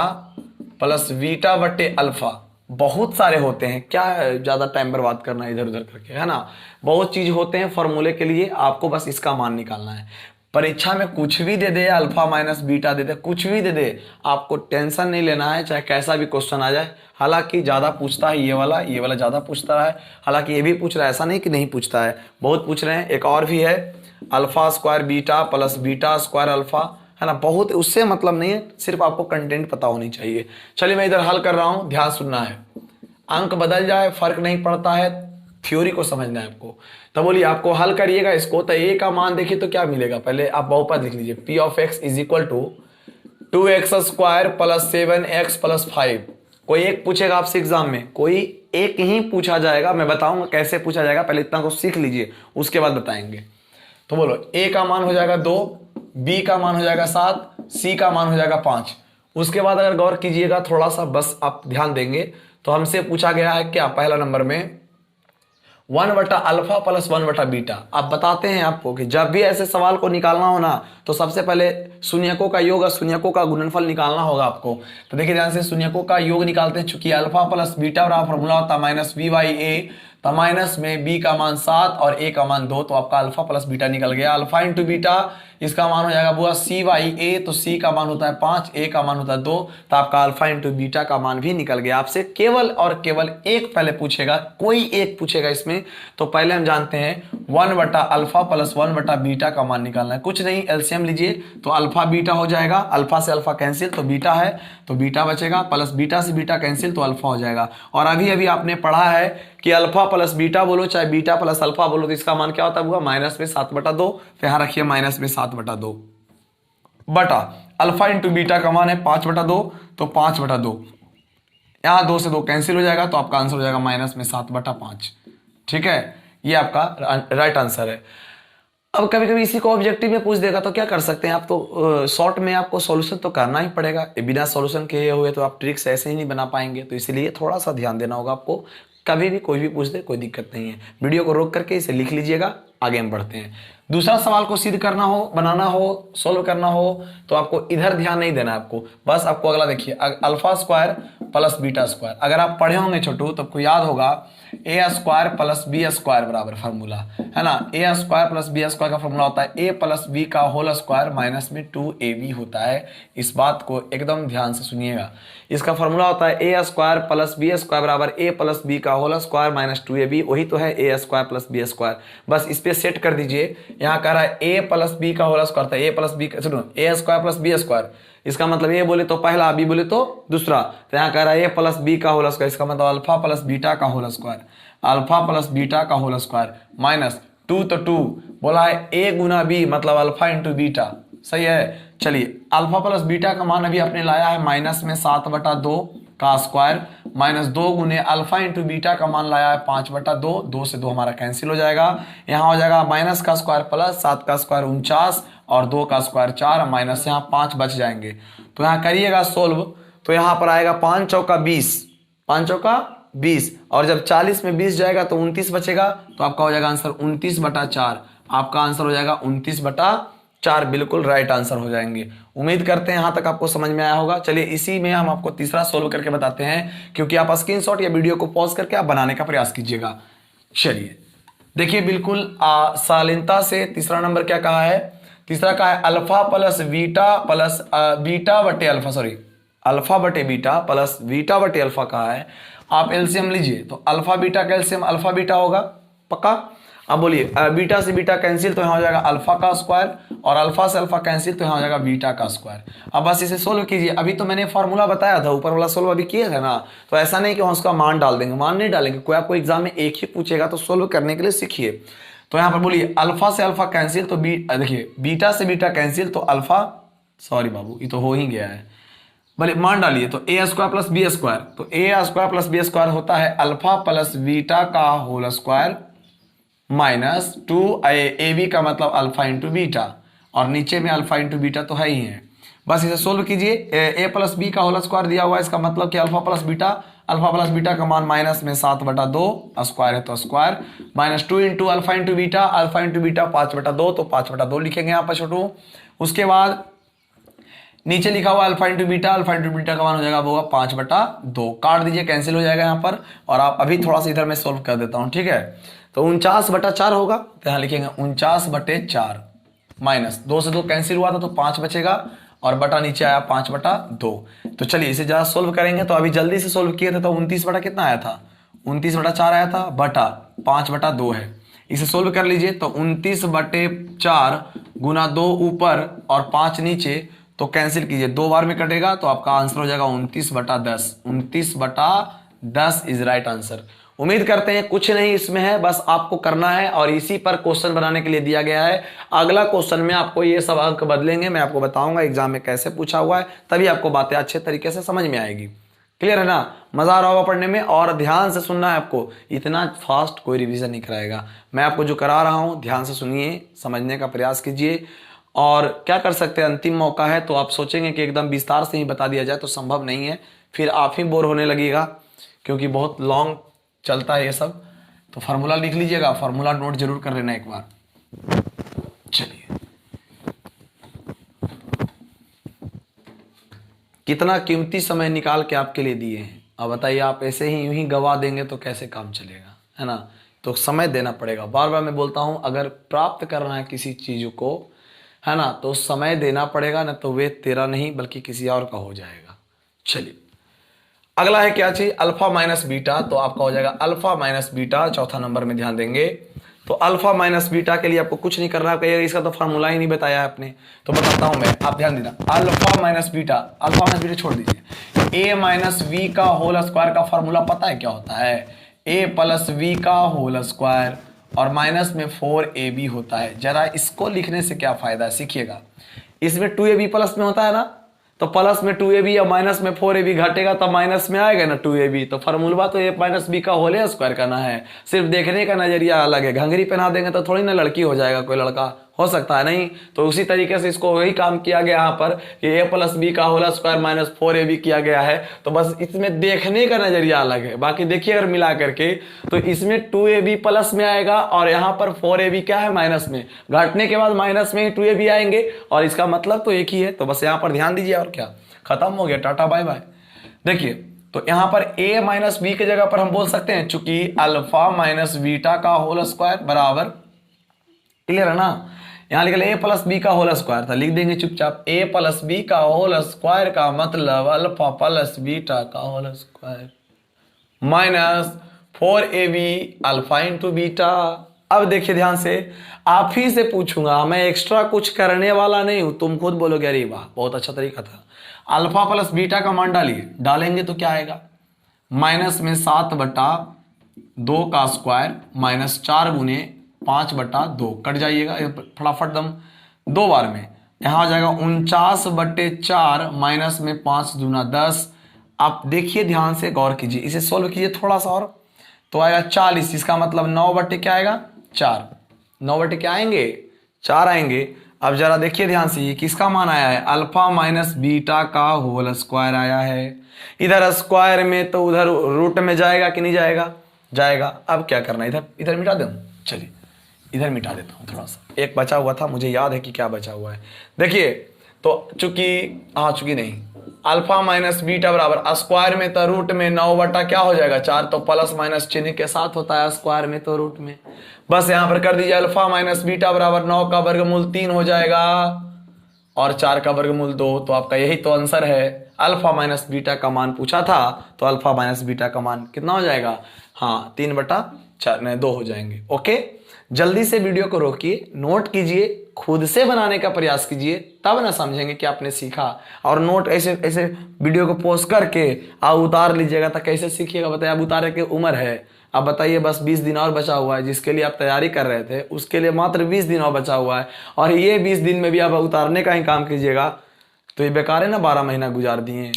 प्लस बीटा बटे अल्फा। बहुत सारे होते हैं, क्या ज्यादा टाइम बर्बाद करना है इधर उधर करके, है ना। बहुत चीज होते हैं फॉर्मूले के लिए, आपको बस इसका मान निकालना है। परीक्षा में कुछ भी दे दे, अल्फा माइनस बीटा दे दे, कुछ भी दे दे, आपको टेंशन नहीं लेना है, चाहे कैसा भी क्वेश्चन आ जाए। हालांकि ज्यादा पूछता है ये वाला ज्यादा पूछता है, हालांकि ये भी पूछ रहा है, ऐसा नहीं कि नहीं पूछता है, बहुत पूछ रहे हैं। एक और भी है alpha square beta plus beta square alpha, है ना। बहुत, उससे मतलब नहीं है, सिर्फ आपको कंटेंट पता होनी चाहिए। चलिए मैं इधर हल कर रहा हूं, ध्यान सुनना है। अंक बदल जाए फर्क नहीं पड़ता है, थ्योरी को समझना है आपको। तो बोलिए आपको हल करिएगा इसको, तो ए का मान देखिए तो क्या मिलेगा, पहले आप बहुपद लिख लीजिए। P of X is equal to 2x square plus 7x plus 5। कोई एक पूछेगा आपसे एग्जाम में, कोई एक ही पूछा जाएगा, मैं बताऊंगा कैसे पूछा जाएगा, पहले इतना को सीख लीजिए उसके बाद बताएंगे। तो बोलो a का मान हो जाएगा 2, b का मान हो जाएगा 7, c का मान हो जाएगा 5। उसके बाद अगर गौर कीजिएगा थोड़ा सा, बस आप ध्यान देंगे, तो हमसे पूछा गया है क्या, पहला नंबर में 1/अल्फा प्लस 1/बीटा। आप बताते हैं आपको कि जब भी ऐसे सवाल को निकालना हो ना, तो सबसे पहले शून्यकों का योग और शून्यकों का गुणनफल निकालना होगा आपको। तो देखिए ध्यान से, शून्यकों का योग निकालते हैं, चूंकि अल्फा प्लस बीटा बराबर फॉर्मूला होता है माइनस b/a, तो माइनस में b का मान 7 और a का मान 2, तो आपका अल्फा प्लस बीटा निकल गया। अल्फा इंटू बीटा, इसका मान हो जाएगा बुआ c/a, तो c का मान होता है 5, a का मान होता है 2, तो आपका अल्फा इंटू बीटा का मान भी निकल गया। आपसे केवल और केवल एक पहले पूछेगा, कोई एक पूछेगा इसमें, तो पहले हम जानते हैं 1/अल्फा प्लस 1/बीटा का मान निकालना है। कुछ नहीं, एलसीएम लीजिए तो अल्फा बीटा हो जाएगा, अल्फा से अल्फा कैंसिल तो बीटा है, तो बीटा बचेगा, प्लस बीटा से बीटा कैंसिल तो अल्फा हो जाएगा। और अभी अभी आपने पढ़ा है कि अल्फा प्लस बीटा बोलो चाहे बीटा प्लस अल्फा बोलो, तो इसका मान क्या होता है, माइनस में 7/2। तो यहां रखिए माइनस में 7/2 बटा अल्फा इंटू बीटा का मान है 5/2, तो 5/2, यहां 2 से 2 कैंसिल हो जाएगा, तो आपका आंसर हो जाएगा माइनस में 7/5। ठीक है, ये आपका राइट आंसर है। अब कभी कभी इसी को ऑब्जेक्टिव में पूछ देगा तो क्या कर सकते हैं आप, तो शॉर्ट में आपको सॉल्यूशन तो करना ही पड़ेगा, बिना सॉल्यूशन किए हुए तो आप ट्रिक्स ऐसे ही नहीं बना पाएंगे। तो इसलिए थोड़ा सा ध्यान देना होगा आपको, कभी भी कोई भी पूछ दे कोई दिक्कत नहीं है। वीडियो को रोक करके इसे लिख लीजिएगा, आगे हम बढ़ते हैं। दूसरा सवाल को सिद्ध करना हो, बनाना हो, सॉल्व करना हो, तो आपको इधर ध्यान नहीं देना है आपको, बस आपको अगला देखिए, alpha square plus beta square. अगर आप पढ़े होंगे छोटू तो आपको याद होगा ए स्क्वायर प्लस बी स्क्वायर बराबर फार्मूला, है ना। ए स्क्वायर प्लस बी स्क्वायर का फार्मूला होता है ए प्लस बी का होल स्क्वायर माइनस में 2ab होता है। इस बात को एकदम ध्यान से सुनिएगा, इसका फार्मूला होता है ए स्क्वायर प्लस बी स्क्वायर बराबर ए प्लस बी का होल स्क्वायर माइनस 2ab, वही तो है ए स्क्वायर प्लस बी स्क्वायर। बस इस पे सेट कर दीजिए, यहाँ कह रहा है ए प्लस बी का होल स्क्वायर था, ए प्लस बी, सुनो ए स्क्वायर प्लस बी स्क्वायर, इसका मतलब ए बोले तो पहला, बी बोले तो दूसरा। तो यहाँ कह रहा है ए प्लस बी का होल स्क्वायर, इसका मतलब अल्फा प्लस बीटा का whole square, alpha plus beta का होल स्क्वायर माइनस 2, तो 2 बोला है ए गुना बी, मतलब अल्फा इंटू बीटा, सही है। चलिए अल्फा प्लस बीटा का मान अभी आपने लाया है माइनस में 7/2 का स्क्वायर, माइनस 2 गुने अल्फा इंटू बीटा का मान लाया है 5/2, 2 से 2 हमारा कैंसिल हो जाएगा। यहाँ हो जाएगा माइनस का स्क्वायर प्लस 7 का स्क्वायर 49 और 2 का स्क्वायर 4, माइनस यहाँ 5 बच जाएंगे। तो यहाँ करिएगा सोल्व, तो यहाँ पर आएगा 5 चौका 20, 5 चौका 20, और जब 40 में 20 जाएगा तो 29 बचेगा, तो आपका हो जाएगा आंसर 29/4। आपका आंसर हो जाएगा 29/4, बिल्कुल राइट आंसर हो जाएंगे। उम्मीद करते हैं यहां तक आपको समझ में आया होगा। चलिए इसी में हम आपको तीसरा सोल्व करके बताते हैं, क्योंकि आप स्क्रीनशॉट या वीडियो को पॉज करके आप बनाने का प्रयास कीजिएगा। चलिए देखिए बिल्कुल शालीनता से तीसरा नंबर क्या कहा है, तीसरा कहा है alpha plus beta plus beta बटे अल्फा, सॉरी अल्फा बटे बीटा प्लस बीटा बटे अल्फा कहा है। आप एलसीएम लीजिए तो अल्फा बीटा का एलसीएम अल्फा बीटा होगा, पक्का। अब बोलिए बीटा से बीटा कैंसिल तो यहाँ हो जाएगा अल्फा का स्क्वायर, और अल्फा से अल्फा कैंसिल तो यहाँ हो जाएगा बीटा का स्क्वायर। अब बस इसे सोल्व कीजिए। अभी तो मैंने फॉर्मूला बताया था, ऊपर वाला सोल्व अभी किए थे ना, तो ऐसा नहीं कि हम उसका मान डाल देंगे, मान नहीं डालेंगे। कोई आपको एग्जाम में एक ही पूछेगा तो सोल्व करने के लिए सीखिए। तो यहाँ पर बोलिए अल्फा से अल्फा कैंसिल तो देखिए बीटा से बीटा कैंसिल तो अल्फा, सॉरी बाबू ये तो हो ही गया है, भले मान डालिए तो A square plus B square, तो A square plus B square होता है अल्फा प्लस बीटा का whole square minus 2 A B का मतलब अल्फा इंटू बीटा, और नीचे में अल्फा इंटू बीटा तो है ही है। बस इसे सोल्व कीजिए। ए प्लस बी का होल स्क्वायर दिया हुआ है, इसका मतलब कि अल्फा प्लस बीटा का मान माइनस में 7/2 स्क्वायर है तो square minus 2 into alpha into beta 5/2 तो 5/2 लिखेंगे यहाँ पर छोटू। उसके बाद नीचे लिखा हुआ अल्फा इंटू बीटा का मान हो जाएगा वो 5/2, काट दीजिए कैंसिल हो जाएगा यहाँ पर। और आप अभी थोड़ा सा इधर मैं सोल्व कर देता हूँ, ठीक है। तो 49/4 होगा, तो यहाँ लिखेंगे 49/4 माइनस 2 से 2 कैंसिल हुआ था तो 5 बचेगा, और बटा नीचे आया 5/2। तो चलिए इसे जरा सोल्व करेंगे। तो अभी जल्दी से सोल्व किए थे तो 29 बटा कितना आया था, 29/4 आया था, बटा 5/2 है। इसे सोल्व कर लीजिए तो 29/4 गुना 2 ऊपर और 5 नीचे, तो कैंसिल कीजिए, 2 बार में कटेगा तो आपका आंसर हो जाएगा 29/10। 29/10 इज राइट आंसर। उम्मीद करते हैं कुछ नहीं इसमें है, बस आपको करना है, और इसी पर क्वेश्चन बनाने के लिए दिया गया है। अगला क्वेश्चन में आपको ये सब अंक बदलेंगे, मैं आपको बताऊंगा एग्जाम में कैसे पूछा हुआ है, तभी आपको बातें अच्छे तरीके से समझ में आएगी। क्लियर है ना, मजा आ रहा होगा पढ़ने में, और ध्यान से सुनना है आपको, इतना फास्ट कोई रिवीजन नहीं कराएगा। मैं आपको जो करा रहा हूँ ध्यान से सुनिए, समझने का प्रयास कीजिए। और क्या कर सकते हैं, अंतिम मौका है, तो आप सोचेंगे कि एकदम विस्तार से ही बता दिया जाए तो संभव नहीं है, फिर आप ही बोर होने लगेगा, क्योंकि बहुत लॉन्ग चलता है ये सब। तो फार्मूला लिख लीजिएगा, फार्मूला नोट जरूर कर लेना एक बार। चलिए, कितना कीमती समय निकाल के आपके लिए दिए हैं। अब बताइए, आप ऐसे ही यूं ही गवा देंगे तो कैसे काम चलेगा, है ना। तो समय देना पड़ेगा। बार बार मैं बोलता हूं, अगर प्राप्त करना है किसी चीज को, है ना, तो समय देना पड़ेगा, ना तो वे तेरा नहीं बल्कि किसी और का हो जाएगा। चलिए अगला है क्या चीज, अल्फा माइनस बीटा। तो आपका हो जाएगा अल्फा माइनस बीटा, चौथा नंबर में ध्यान देंगे। तो अल्फा माइनस बीटा के लिए आपको कुछ नहीं करना है, इसका तो फार्मूला ही नहीं बताया है आपने, तो बताता हूं मैं, आप ध्यान देना। अल्फा माइनस बीटा छोड़ दीजिए। ए माइनस वी का होल स्क्वायर का फार्मूला पता है क्या होता है, ए प्लस वी का होल स्क्वायर, और माइनस में 4ab होता है। जरा इसको लिखने से क्या फायदा है, सीखिएगा। इसमें 2ab प्लस में होता है ना, तो प्लस में 2ab या माइनस में 4ab घटेगा तो माइनस में आएगा ना 2ab। तो फार्मूला तो a माइनस बी का होल स्क्वायर करना है, सिर्फ देखने का नजरिया अलग है। घंघरी पहना देंगे तो थोड़ी ना लड़की हो जाएगा, कोई लड़का हो सकता है नहीं। तो उसी तरीके से इसको वही काम किया गया यहाँ पर कि a प्लस बी का होल स्क्वायर माइनस 4ab किया गया है। तो बस इसमें देखने का नजरिया अलग है, बाकी देखिए अगर मिला करके तो इसमें 2ab प्लस में आएगा, और यहाँ पर 4ab क्या है, माइनस में। घटने के बाद माइनस में ही 2ab आएंगे, और इसका मतलब तो एक ही है। तो बस यहाँ पर ध्यान दीजिए, और क्या, खत्म हो गया, टाटा बाय बाय। देखिए तो यहाँ पर a माइनस बी की जगह पर हम बोल सकते हैं, चूंकि अल्फा माइनस बीटा का होल स्क्वायर बराबर, क्लियर है ना, यहाँ लिख ए प्लस बी का होल स्क्वायर था, लिख देंगे चुपचाप ए प्लस बी का होल स्क्वायर का मतलब अल्फा प्लस बीटा का whole square minus 4ab alpha into beta. अब देखिए ध्यान से, आप ही से पूछूंगा, मैं एक्स्ट्रा कुछ करने वाला नहीं हूं, तुम खुद बोलोगे अरे वाह बहुत अच्छा तरीका था। अल्फा प्लस बीटा का मान डालिए, डालेंगे तो क्या आएगा, माइनस में 7/2 का स्क्वायर माइनस 4 गुने 5/2, कट जाइएगा फटाफट दम 2 बार में, यहां आ जाएगा 49/4 माइनस में 5 दूना 10। आप देखिए ध्यान से गौर कीजिए, इसे सोल्व कीजिए थोड़ा सा और, तो आएगा 40। इसका मतलब 9 क्या आएगा, 4। 9 क्या आएंगे, 4 आएंगे। अब जरा देखिए ध्यान से, ये किसका मान आया है, अल्फा माइनस बीटा का होल स्क्वायर आया है। इधर स्क्वायर में तो उधर रूट में जाएगा कि नहीं जाएगा, जाएगा। अब क्या करना है, इधर मिटा दूं, चलिए इधर मिटा देता हूं थोड़ा सा, एक बचा हुआ था, मुझे याद है कि क्या बचा हुआ है। देखिए तो चूंकि नहीं, अल्फा माइनस बीटा बराबर स्क्वायर में तो रूट में 9 बटा क्या हो जाएगा 4, तो प्लस माइनस चिन्ह के साथ होता है स्क्वायर में तो रूट में। बस यहां पर कर दीजिए अल्फा माइनस बीटा बराबर 9 का वर्गमूल 3 हो जाएगा और 4 का वर्गमूल 2। तो आपका यही तो आंसर है। अल्फा माइनस बीटा का मान पूछा था तो अल्फा माइनस बीटा का मान कितना हो जाएगा, हाँ 3/4 हो जाएंगे। ओके, जल्दी से वीडियो को रोकिए, नोट कीजिए, खुद से बनाने का प्रयास कीजिए, तब ना समझेंगे कि आपने सीखा। और नोट ऐसे ऐसे वीडियो को पोस्ट करके आप उतार लीजिएगा तो कैसे सीखिएगा बताइए। अब उतारे की उम्र है, अब बताइए बस 20 दिन और बचा हुआ है, जिसके लिए आप तैयारी कर रहे थे उसके लिए मात्र 20 दिन और बचा हुआ है, और ये 20 दिन में भी आप उतारने का ही काम कीजिएगा तो ये बेकार है ना, 12 महीना गुजार दिए।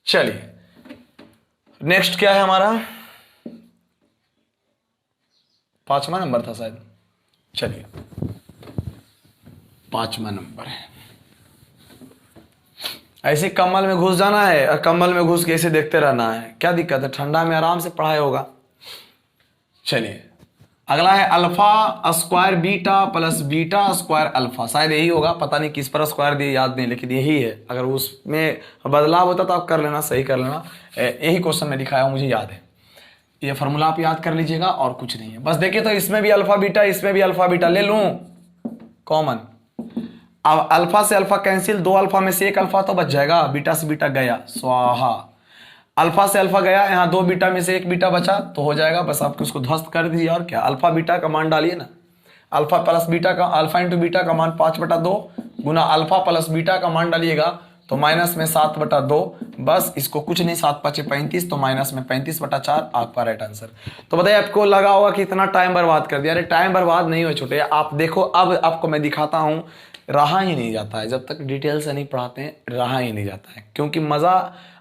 चलिए नेक्स्ट क्या है हमारा, 5वां नंबर था शायद। चलिए 5वां नंबर है। ऐसे कम्बल में घुस जाना है और कम्बल में घुस के ऐसे देखते रहना है, क्या दिक्कत है, ठंडा में आराम से पढ़ाई होगा। चलिए अगला है alpha square beta plus beta square alpha, शायद यही होगा, पता नहीं किस पर स्क्वायर दिए याद नहीं, लेकिन यही है। अगर उसमें बदलाव होता तो आप कर लेना, सही कर लेना, यही क्वेश्चन में दिखाया हूं, मुझे याद है। ये फॉर्मूला आप याद कर लीजिएगा और कुछ नहीं है। बस देखिए तो इसमें भी अल्फा बीटा, इसमें भी अल्फा बीटा ले लूं कॉमन। अब अल्फा से अल्फा कैंसिल, 2 अल्फा में से 1 अल्फा तो बच जाएगा, बीटा से बीटा गया स्वाहा। अल्फा से अल्फा गया, यहाँ 2 बीटा में से 1 बीटा बचा तो हो जाएगा, बस आप उसको ध्वस्त कर दीजिए। और क्या, अल्फा बीटा का मान डालिए ना, अल्फा प्लस बीटा का, अल्फा इंटू बीटा का मान 5/2 गुना अल्फा प्लस बीटा का मान डालिएगा तो माइनस में 7/2, बस इसको कुछ नहीं, 7×5 = 35, तो माइनस में 35/4 आपका राइट आंसर। तो बताइए आपको लगा होगा कि इतना टाइम बर्बाद कर दिया, अरे टाइम बर्बाद नहीं हो छोटे, आप देखो अब आपको मैं दिखाता हूं, रहा ही नहीं जाता है जब तक डिटेल से नहीं पढ़ाते हैं, रहा ही नहीं जाता है। क्योंकि मजा,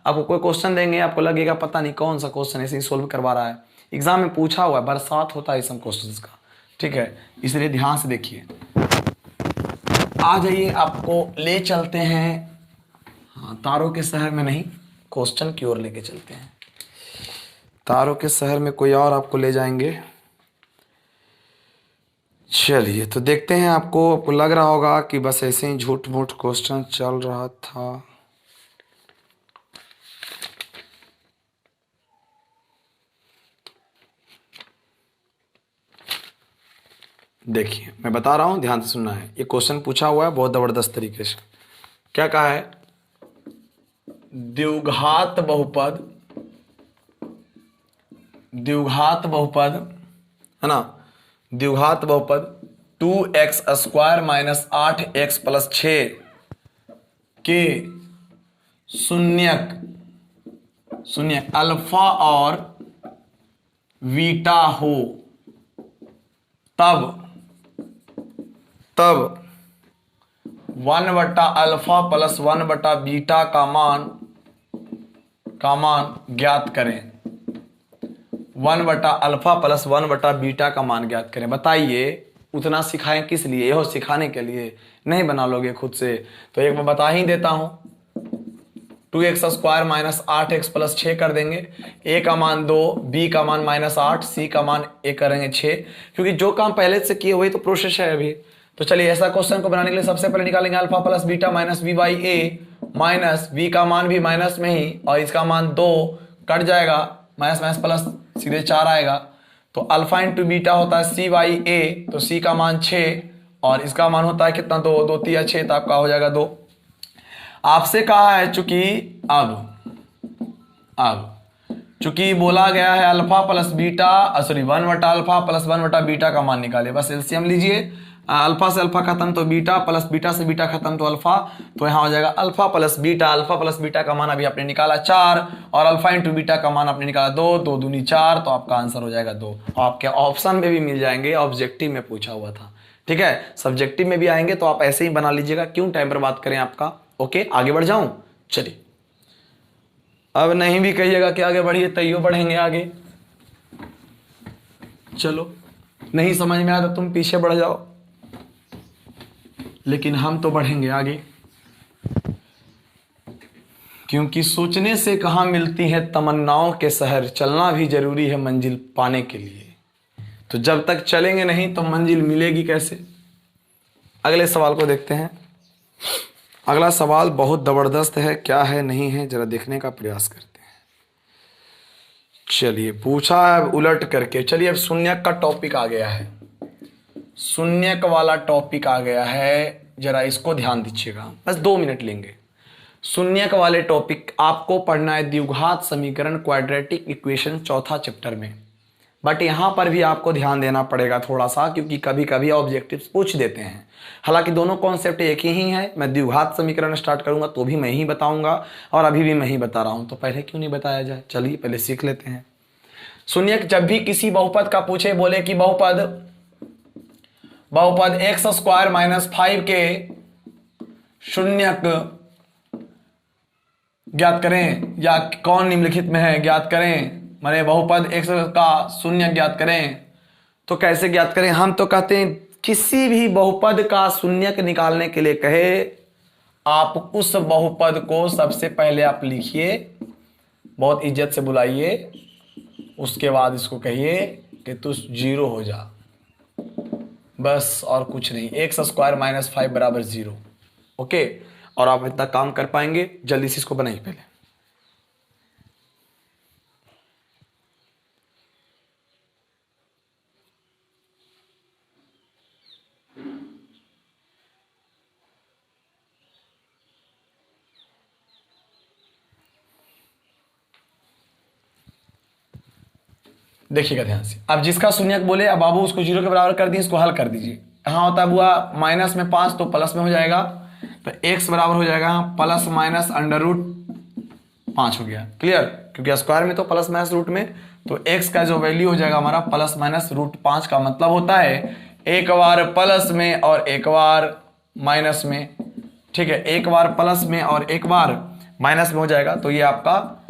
आपको कोई क्वेश्चन देंगे आपको लगेगा पता नहीं कौन सा क्वेश्चन ऐसे ही सोल्व करवा रहा है, एग्जाम में पूछा हुआ है, बरसात होता है इस सब क्वेश्चन का, ठीक है, इसलिए ध्यान से देखिए। आ जाइए आपको ले चलते हैं, हाँ तारों के शहर में नहीं, क्वेश्चन की ओर लेके चलते हैं। तारों के शहर में कोई और आपको ले जाएंगे। चलिए तो देखते हैं, आपको लग रहा होगा कि बस ऐसे ही झूठ मूठ क्वेश्चन चल रहा था। देखिए मैं बता रहा हूं, ध्यान से सुनना है। ये क्वेश्चन पूछा हुआ है बहुत जबरदस्त तरीके से। क्या कहा है, द्विघात बहुपद है ना, द्विघात बहुपद 2x² - 8x + 6 के शून्यक अल्फा और बीटा हो तब 1/अल्फा + 1/बीटा का मान ज्ञात करें। 1/अल्फा + 1/बीटा का मान ज्ञात करें। बताइए उतना सिखाएं किस लिए, यह सिखाने के लिए, नहीं बना लोगे खुद से तो एक मैं बता ही देता हूं। 2x² - 8x + 6 कर देंगे, a का मान 2, b का मान -8, c का मान 1 करेंगे 6, क्योंकि जो काम पहले से किए वही तो प्रोसेस है अभी। तो चलिए ऐसा क्वेश्चन को बनाने के लिए सबसे पहले निकालेंगे alpha plus beta minus b/a minus b का मान भी माइनस में ही, और इसका मान 2 कट जाएगा, माइनस माइनस प्लस सीधे 4 आएगा। तो अल्फा इंटू बीटा होता है c/a, तो c का मान 6 और इसका मान होता है कितना 2, 2 3 6, तो आपका हो जाएगा 2। आपसे कहा है चूंकि चूंकि बोला गया है अल्फा प्लस बीटा 1/अल्फा + 1/बीटा का मान निकाले, बस एलसीएम लीजिए, अल्फा से अल्फा खत्म तो बीटा, प्लस बीटा से बीटा खत्म तो अल्फा, तो यहाँ हो जाएगा alpha plus beta. Alpha plus beta का मान अभी आपने निकाला 4 और अल्फा इंटू बीटा का मान आपने निकाला 2, 2 दूनी 4, तो आपका आंसर हो जाएगा 2। आपके ऑप्शन में भी मिल जाएंगे, ऑब्जेक्टिव में पूछा हुआ था, ठीक है, सब्जेक्टिव में भी आएंगे, तो आप ऐसे ही बना लीजिएगा, क्यों टाइम पर बात करें आपका। ओके आगे बढ़ जाऊं, चलिए अब नहीं भी कहिएगा कि आगे बढ़िए, तैयो बढ़ेंगे आगे। चलो नहीं समझ में आया तो तुम पीछे बढ़ जाओ, लेकिन हम तो बढ़ेंगे आगे, क्योंकि सोचने से कहां मिलती है तमन्नाओं के शहर, चलना भी जरूरी है मंजिल पाने के लिए। तो जब तक चलेंगे नहीं तो मंजिल मिलेगी कैसे। अगले सवाल को देखते हैं। अगला सवाल बहुत ज़बरदस्त है, क्या है नहीं है जरा देखने का प्रयास करते हैं। चलिए पूछा है उलट करके। चलिए अब शून्यक का टॉपिक आ गया है, शून्यक वाला टॉपिक आ गया है, जरा इसको ध्यान दीजिएगा, बस 2 मिनट लेंगे। शून्यक वाले टॉपिक आपको पढ़ना है द्विघात समीकरण, क्वाड्रेटिक इक्वेशन, चौथा चैप्टर में। बट यहाँ पर भी आपको ध्यान देना पड़ेगा थोड़ा सा, क्योंकि कभी कभी ऑब्जेक्टिव्स पूछ देते हैं। हालांकि दोनों कॉन्सेप्ट एक ही हैं। मैं द्विघात समीकरण स्टार्ट करूंगा तो भी मैं ही बताऊंगा, और अभी भी मैं ही बता रहा हूं, तो पहले क्यों नहीं बताया जाए। चलिए पहले सीख लेते हैं। शून्यक जब भी किसी बहुपद का पूछे, बोले कि बहुपद x स्क्वायर माइनस 5 के शून्यक ज्ञात करें, या कौन निम्नलिखित में है ज्ञात करें, माने बहुपद x का शून्य ज्ञात करें, तो कैसे ज्ञात करें। हम तो कहते हैं किसी भी बहुपद का शून्यक निकालने के लिए कहे, आप उस बहुपद को सबसे पहले आप लिखिए, बहुत इज्जत से बुलाइए, उसके बाद इसको कहिए कि तू 0 हो जा, बस और कुछ नहीं। x स्क्वायर माइनस 5 बराबर 0। ओके, और आप इतना काम कर पाएंगे। जल्दी से इसको बनाइए पहले। देखिएगा ध्यान से। अब जिसका शून्यक बोले, अब बाबू उसको 0 के बराबर कर दिए, इसको हल कर दीजिए। यहाँ होता हुआ माइनस में 5 तो प्लस में हो जाएगा, तो x बराबर हो जाएगा प्लस माइनस अंडर रूट 5 हो गया। क्लियर, क्योंकि स्क्वायर में तो प्लस माइनस रूट में, तो x का जो वैल्यू हो जाएगा हमारा प्लस माइनस रूट 5 का मतलब होता है एक बार प्लस में और एक बार माइनस में। ठीक है, एक बार प्लस में और एक बार माइनस में हो जाएगा, तो ये आपका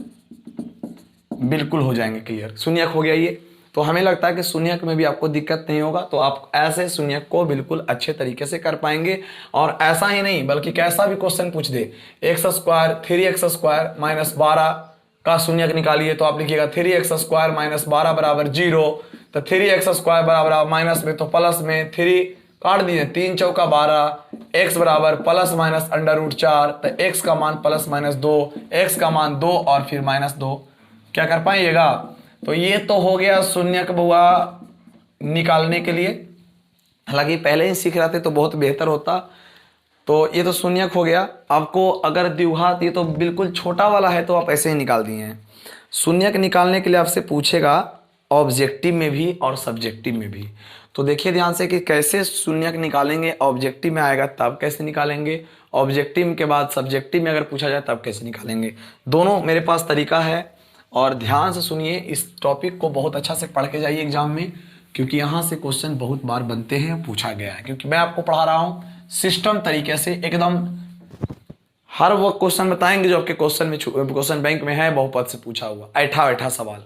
बिल्कुल हो जाएंगे क्लियर। शून्यक हो गया ये। तो हमें लगता है कि शून्यक में भी आपको दिक्कत नहीं होगा, तो आप ऐसे शून्यक को बिल्कुल अच्छे तरीके से कर पाएंगे। और ऐसा ही नहीं बल्कि कैसा भी क्वेश्चन पूछ दे, x square 3x square minus 12 का शून्यक निकालिए, तो आप लिखिएगा 3x स्क्वायर माइनस 12 बराबर 0। तो 3x स्क्वायर बराबर माइनस में तो प्लस में 3 काट दिए, 3 चौका 12, x बराबर प्लस माइनस अंडर रूट 4, तो x का मान प्लस माइनस 2, x का मान 2 और फिर माइनस 2। क्या कर पाइएगा। तो ये तो हो गया शून्यक बुआ निकालने के लिए। हालांकि पहले ही सीख रहे थे तो बहुत बेहतर होता। तो ये तो शून्यक हो गया। आपको अगर द्विघात, ये तो बिल्कुल छोटा वाला है तो आप ऐसे ही निकाल दिए हैं। शून्यक निकालने के लिए आपसे पूछेगा ऑब्जेक्टिव में भी और सब्जेक्टिव में भी। तो देखिए ध्यान से कि कैसे शून्यक निकालेंगे। ऑब्जेक्टिव में आएगा तब कैसे निकालेंगे, ऑब्जेक्टिव के बाद सब्जेक्टिव में अगर पूछा जाए तब कैसे निकालेंगे। दोनों मेरे पास तरीका है, और ध्यान से सुनिए। इस टॉपिक को बहुत अच्छा से पढ़ के जाइए एग्जाम में, क्योंकि यहाँ से क्वेश्चन बहुत बार बनते हैं, पूछा गया है। क्योंकि मैं आपको पढ़ा रहा हूँ सिस्टम तरीके से, एकदम हर वो क्वेश्चन बताएंगे जो आपके क्वेश्चन बैंक में है, बहुपद से पूछा हुआ ऐठा वैठा सवाल।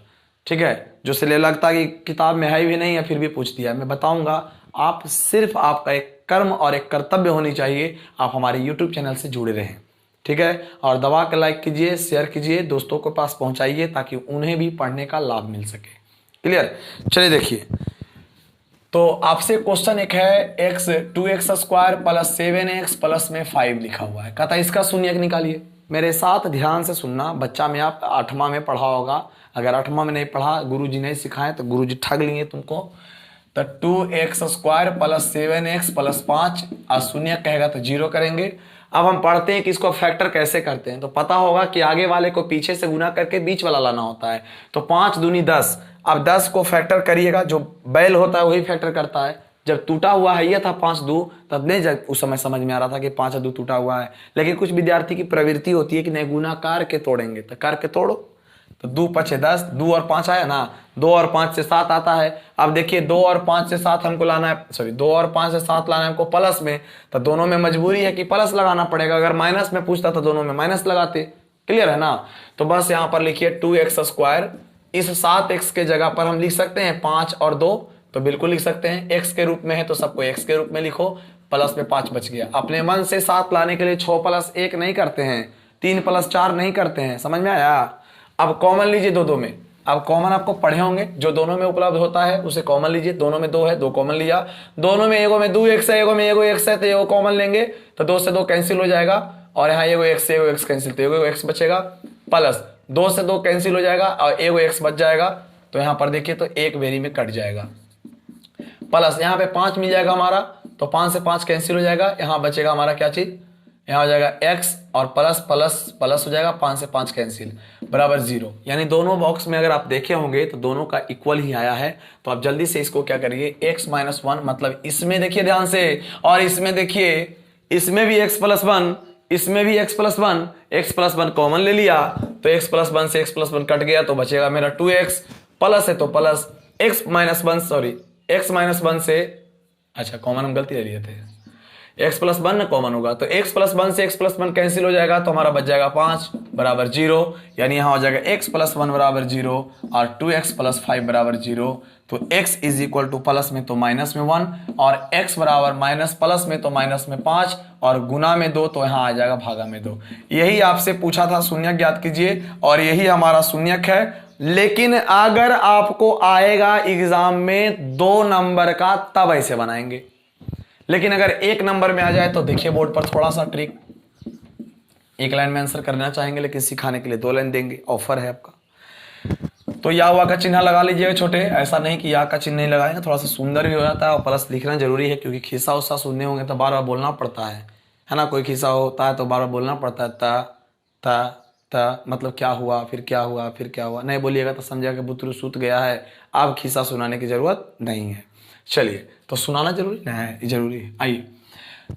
ठीक है, जो से ले लगता कि किताब में है भी नहीं या फिर भी पूछ दिया, मैं बताऊंगा। आप सिर्फ आपका एक कर्म और एक कर्तव्य होनी चाहिए, आप हमारे यूट्यूब चैनल से जुड़े रहें। ठीक है, और दबा के लाइक कीजिए, शेयर कीजिए, दोस्तों के पास पहुंचाइए ताकि उन्हें भी पढ़ने का लाभ मिल सके। क्लियर। चलिए देखिए, तो आपसे क्वेश्चन एक है x 2x square plus 7x plus में 5 लिखा हुआ है। कहता है इसका शून्यक निकालिए। मेरे साथ ध्यान से सुनना। बच्चा में आप 8वां में पढ़ा होगा, अगर 8वां में नहीं पढ़ा, गुरुजी नहीं सिखाए तो गुरुजी ठग लेंगे तुमको। तो 2x square plus 7x plus 5 और शून्यक कहेगा तो 0 करेंगे। अब हम पढ़ते हैं कि इसको फैक्टर कैसे करते हैं। तो पता होगा कि आगे वाले को पीछे से गुना करके बीच वाला लाना होता है। तो 5 दूनी 10। अब 10 को फैक्टर करिएगा, जो बैल होता है वही फैक्टर करता है। जब टूटा हुआ है ये था 5 2, तब नहीं जब उस समय समझ में आ रहा था कि 5 2 टूटा हुआ है। लेकिन कुछ विद्यार्थी की प्रवृत्ति होती है कि नहीं गुना करके तोड़ेंगे, तो करके तोड़ो। तो 2 5 10, 2 और 5 आया ना, 2 और 5 से 7 आता है। अब देखिए 2 और 5 से 7 हमको लाना है, सॉरी 2 और 5 से 7 लाना है हमको प्लस में, तो दोनों में मजबूरी है कि प्लस लगाना पड़ेगा। अगर माइनस में पूछता तो दोनों में माइनस लगाते। क्लियर है ना। तो बस यहाँ पर लिखिए 2x स्क्वायर, इस 7x के जगह पर हम लिख सकते हैं 5 और 2, तो बिल्कुल लिख सकते हैं। x के रूप में है तो सबको x के रूप में लिखो, प्लस में 5 बच गया। अपने मन से 7 लाने के लिए 6 + 1 नहीं करते हैं, 3 + 4 नहीं करते हैं। समझ में आया। अब कॉमन लीजिए दो में। अब कॉमन आपको पढ़े होंगे, जो दोनों में उपलब्ध होता है उसे कॉमन लीजिए। दोनों में 2 है, 2 कॉमन लिया। दोनों में एगो में 2x है, एगो में एगो x है, तो एगो कॉमन लेंगे तो 2 से 2 कैंसिल हो जाएगा और यहाँ एगो एक्स कैंसिल, तो एगो एक्स बचेगा, प्लस 2 से 2 कैंसिल हो जाएगा और एगो एक्स बच जाएगा। तो यहाँ पर देखिए तो एक वेरी में कट जाएगा, प्लस यहाँ पे 5 मिल जाएगा हमारा, तो 5 से 5 कैंसिल हो जाएगा। यहाँ बचेगा हमारा क्या चीज, यहाँ हो जाएगा x और प्लस प्लस प्लस हो जाएगा, 5 से 5 कैंसिल बराबर 0। यानी दोनों बॉक्स में अगर आप देखे होंगे तो दोनों का इक्वल ही आया है। तो आप जल्दी से इसको क्या करिए, x माइनस 1, मतलब इसमें देखिए ध्यान से, और इसमें देखिए, इसमें भी x प्लस 1, इसमें भी x plus 1, x plus 1 common ले लिया, तो x प्लस 1 से x प्लस 1 कट गया, तो बचेगा मेरा 2x, प्लस है तो plus x minus 1, sorry x minus 1 से, अच्छा कॉमन हम गलती ले लिए थे, x प्लस 1 ना कॉमन होगा, तो x प्लस 1 से x प्लस 1 कैंसिल हो जाएगा, तो हमारा बच जाएगा 5 बराबर 0। यानी यहाँ हो जाएगा x प्लस 1 बराबर 0 और 2x प्लस 5 बराबर 0। तो x is equal two plus में तो माइनस में 1 और x बराबर माइनस प्लस में तो माइनस में 5 और गुना में 2, तो यहाँ आ जाएगा भागा में 2। यही आपसे पूछा था, शून्यक ज्ञात कीजिए, और यही हमारा शून्यक है। लेकिन अगर आपको आएगा एग्जाम में 2 नंबर का तब ऐसे बनाएंगे, लेकिन अगर 1 नंबर में आ जाए तो देखिए बोर्ड पर थोड़ा सा ट्रिक, 1 लाइन में आंसर करना चाहेंगे लेकिन सिखाने के लिए 2 लाइन देंगे, ऑफर है आपका। तो या हुआ का चिन्ह लगा लीजिएगा छोटे, ऐसा नहीं कि या का चिन्ह नहीं लगाएंगे, थोड़ा सा सुंदर भी हो जाता है और प्लस लिखना जरूरी है, क्योंकि खिस्सा उस्सा सुनने होंगे तो बार बार बोलना पड़ता है ना। कोई खिस्सा होता है तो बार बार बोलना पड़ता है, ता मतलब क्या हुआ, फिर क्या हुआ, फिर क्या हुआ, नहीं बोलिएगा तो समझिएगा कि बुतरू सूत गया है, अब खिस्सा सुनाने की जरूरत नहीं है। चलिए, तो सुनाना जरूरी नहीं है, जरूरी है। आइए,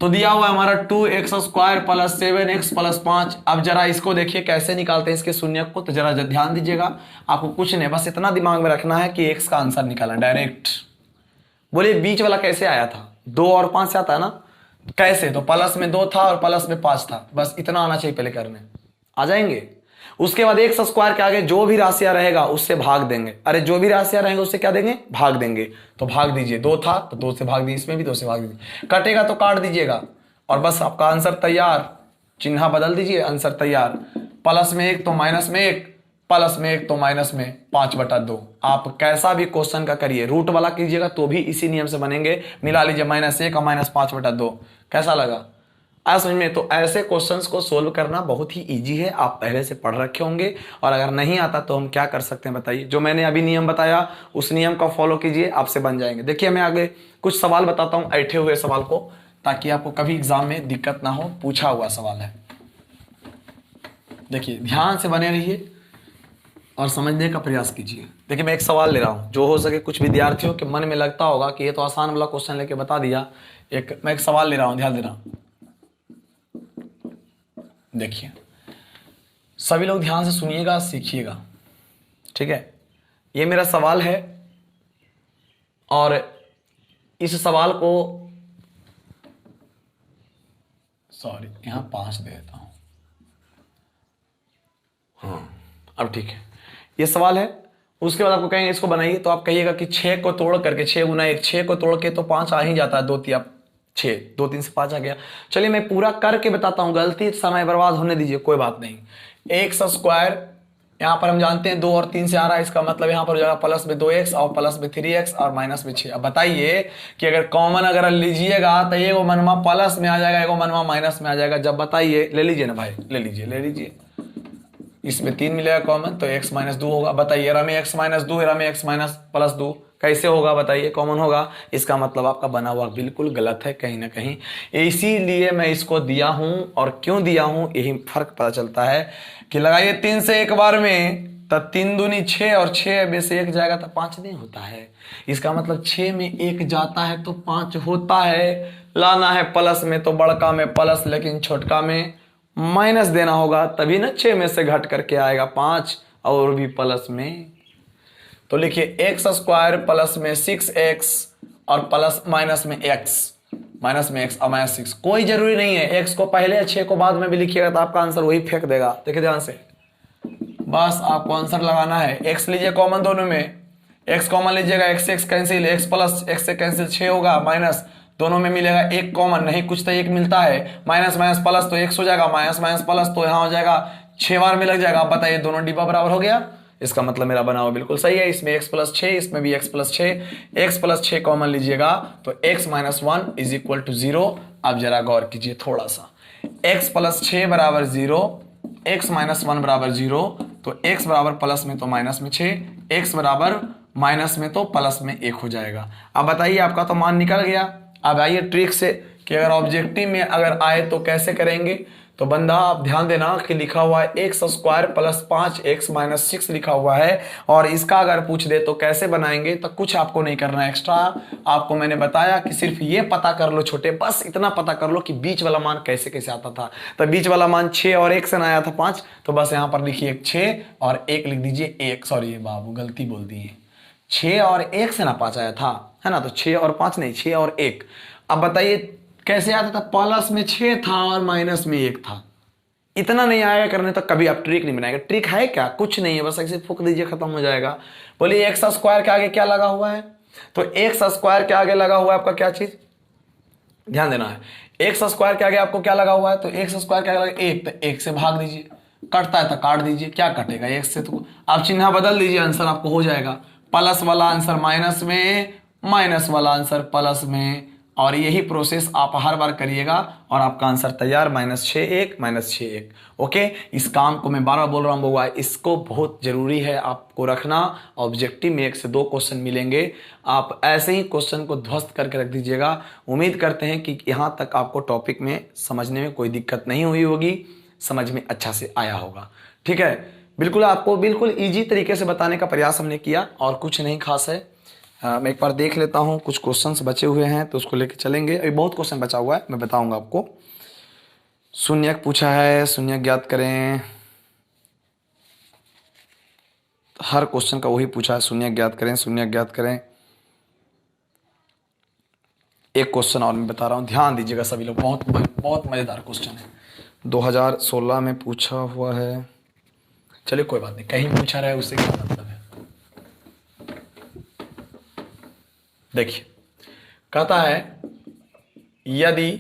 तो दिया हुआ है हमारा 2x square plus 7x plus 5। अब जरा इसको देखिए कैसे निकालते हैं इसके शून्यक को, तो जरा ध्यान दीजिएगा, आपको कुछ नहीं, बस इतना दिमाग में रखना है कि x का आंसर निकालना डायरेक्ट। बोलिए बीच वाला कैसे आया था, 2 और 5 से आता है ना, कैसे, तो प्लस में 2 था और प्लस में 5 था, बस इतना आना चाहिए पहले करने, आ जाएंगे। उसके बाद x स्क्वायर के आगे जो भी राशियां रहेगा उससे भाग देंगे, अरे जो भी राशियां रहेंगे उससे क्या देंगे, भाग देंगे, तो भाग दीजिए, 2 था तो 2 से भाग दीजिए, इसमें भी 2 से भाग दीजिए, कटेगा तो काट दीजिएगा और बस आपका आंसर तैयार। चिन्ह बदल दीजिए, आंसर तैयार। प्लस में 1 तो माइनस में 1, प्लस में 1 तो माइनस में 5/2। आप कैसा भी क्वेश्चन का करिए, रूट वाला कीजिएगा तो भी इसी नियम से बनेंगे, मिला लीजिए -1 और -5/2। कैसा लगा, आ समझ में। तो ऐसे क्वेश्चंस को सोल्व करना बहुत ही इजी है, आप पहले से पढ़ रखे होंगे, और अगर नहीं आता तो हम क्या कर सकते हैं बताइए, जो मैंने अभी नियम बताया उस नियम का फॉलो कीजिए, आपसे बन जाएंगे। देखिए मैं आगे कुछ सवाल बताता हूं, ऐठे हुए सवाल को, ताकि आपको कभी एग्जाम में दिक्कत ना हो, पूछा हुआ सवाल है। देखिए ध्यान से बने रहिए और समझने का प्रयास कीजिए। देखिए मैं एक सवाल ले रहा हूं, जो हो सके कुछ विद्यार्थियों के मन में लगता होगा कि ये तो आसान वाला क्वेश्चन लेके बता दिया, मैं एक सवाल ले रहा हूं, ध्यान देना। देखिए सभी लोग ध्यान से सुनिएगा, सीखिएगा, ठीक है। ये मेरा सवाल है और इस सवाल को, सॉरी यहां 5 दे देता हूं, हाँ अब ठीक है। ये सवाल है, उसके बाद आपको कहेंगे इसको बनाइए, तो आप कहिएगा कि 6 को तोड़ करके, 6 गुना 1, 6 को तोड़ के तो 5 आ ही जाता है, 2 3 6, 2 3 से 5 आ गया। चलिए मैं पूरा करके बताता हूं, गलती समय बर्बाद होने दीजिए, कोई बात नहीं। x स्क्वायर यहां पर हम जानते हैं 2 और 3 से आ रहा है, इसका मतलब यहां पर हो जाएगा प्लस में 2x और प्लस में 3x और माइनस में 6। अब बताइए कि अगर कॉमन अगर लीजिएगा तो ये वो मनवा प्लस में आ जाएगा, एगो मनवा माइनस में आ जाएगा। जब बताइए, ले लीजिए ना भाई, ले लीजिए, इसमें 3 मिलेगा कॉमन, तो x माइनस 2 होगा। बताइए रमे x माइनस 2 रमे x माइनस प्लस 2 कैसे होगा, बताइए, कॉमन होगा। इसका मतलब आपका बना हुआ बिल्कुल गलत है कहीं ना कहीं, इसीलिए मैं इसको दिया हूं। और क्यों दिया हूं, यही फर्क पता चलता है कि लगाइए 3 से 1 बार में, तब 3 दूनी 6 और 6 में से 1 जाएगा तो 5 नहीं होता है। इसका मतलब 6 में 1 जाता है तो 5 होता है। लाना है प्लस में तो बड़का में प्लस, लेकिन छोटका में माइनस देना होगा, तभी ना 6 में से घट करके आएगा 5, और भी प्लस में। तो लिखिए x स्क्वायर प्लस में 6x और प्लस माइनस में x और माइनस 6। कोई जरूरी नहीं है x को पहले या 6 को बाद में भी लिखिएगा तो आपका आंसर वही फेंक देगा। देखिए ध्यान से, बस आपको आंसर लगाना है। x लीजिए कॉमन, दोनों में x कॉमन लीजिएगा, x cancel, x plus x से कैंसिल 6 होगा, माइनस दोनों में मिलेगा 1 कॉमन, नहीं कुछ तो 1 मिलता है, माइनस माइनस प्लस तो x हो जाएगा, माइनस माइनस प्लस तो यहाँ हो जाएगा 6 बार में लग जाएगा। आप बताइए दोनों डिब्बा बराबर हो गया, इसका मतलब मेरा बना हुआ बिल्कुल सही है। इसमें x प्लस 6, इसमें भी x plus 6, x plus 6 common लीजिएगा तो x minus 1 is equal to 0। अब जरा गौर कीजिए थोड़ा सा, x प्लस 6 बराबर 0, x माइनस 1 बराबर 0, तो x बराबर प्लस में तो माइनस में 6, x बराबर माइनस में तो प्लस में 1 हो जाएगा। अब बताइए आपका तो मान निकल गया। अब आइए ट्रिक से कि अगर ऑब्जेक्टिव में अगर आए तो कैसे करेंगे। तो बंदा आप ध्यान देना कि लिखा हुआ है x square plus 5x minus 6 लिखा हुआ है, और इसका अगर पूछ दे तो कैसे बनाएंगे। तो कुछ आपको नहीं करना है एक्स्ट्रा, आपको मैंने बताया कि सिर्फ ये पता कर लो छोटे, बस इतना पता कर लो कि बीच वाला मान कैसे कैसे आता था। तो बीच वाला मान 6 और 1 से ना आया था 5, तो बस यहाँ पर लिखिए 6 और 1 लिख दीजिए 1, सॉरी बाबू गलती बोल दिए, 6 और 1 से ना 5 आया था, है ना। तो 6 और 5 नहीं, 6 और 1। अब बताइए कैसे आता था, प्लस में 6 था और माइनस में 1 था। इतना नहीं आएगा करने तो कभी आप ट्रिक नहीं बनाएगा। ट्रिक है क्या, कुछ नहीं है, बस ऐसे फूक दीजिए खत्म हो जाएगा। बोलिए एक्स स्क्वायर के आगे क्या लगा हुआ है, तो एक्स स्क्वायर के आगे लगा हुआ है आपका क्या चीज, ध्यान देना है। एक्स स्क्वायर के आगे आपको क्या लगा हुआ है, तो एक्स स्क्वायर के आगे 1, तो 1 से भाग दीजिए, कटता है तो काट दीजिए, क्या कटेगा 1 से, तो आप चिन्ह बदल दीजिए, आंसर आपको हो जाएगा। प्लस वाला आंसर माइनस में, माइनस वाला आंसर प्लस में, और यही प्रोसेस आप हर बार करिएगा और आपका आंसर तैयार, -6 1 -6 1। ओके, इस काम को मैं बार बार बोल रहा हूँ बउआ, इसको बहुत जरूरी है आपको रखना। ऑब्जेक्टिव में 1 से 2 क्वेश्चन मिलेंगे, आप ऐसे ही क्वेश्चन को ध्वस्त करके रख दीजिएगा। उम्मीद करते हैं कि यहाँ तक आपको टॉपिक में समझने में कोई दिक्कत नहीं हुई होगी, समझ में अच्छा से आया होगा। ठीक है, बिल्कुल आपको बिल्कुल ईजी तरीके से बताने का प्रयास हमने किया और कुछ नहीं खास है। मैं एक बार देख लेता हूँ, कुछ क्वेश्चंस बचे हुए हैं तो उसको लेके चलेंगे। अभी बहुत क्वेश्चन बचा हुआ है, मैं बताऊंगा आपको। शून्यक पूछा है, शून्यक ज्ञात करें, हर क्वेश्चन का वही पूछा है, शून्यक ज्ञात करें, शून्यक ज्ञात करें। एक क्वेश्चन और मैं बता रहा हूँ, ध्यान दीजिएगा सभी लोग, बहुत बहुत मज़ेदार क्वेश्चन है, 2016 में पूछा हुआ है। चलिए कोई बात नहीं, कहीं पूछा रहा है उससे क्या मतलब है। देखिए, कहता है यदि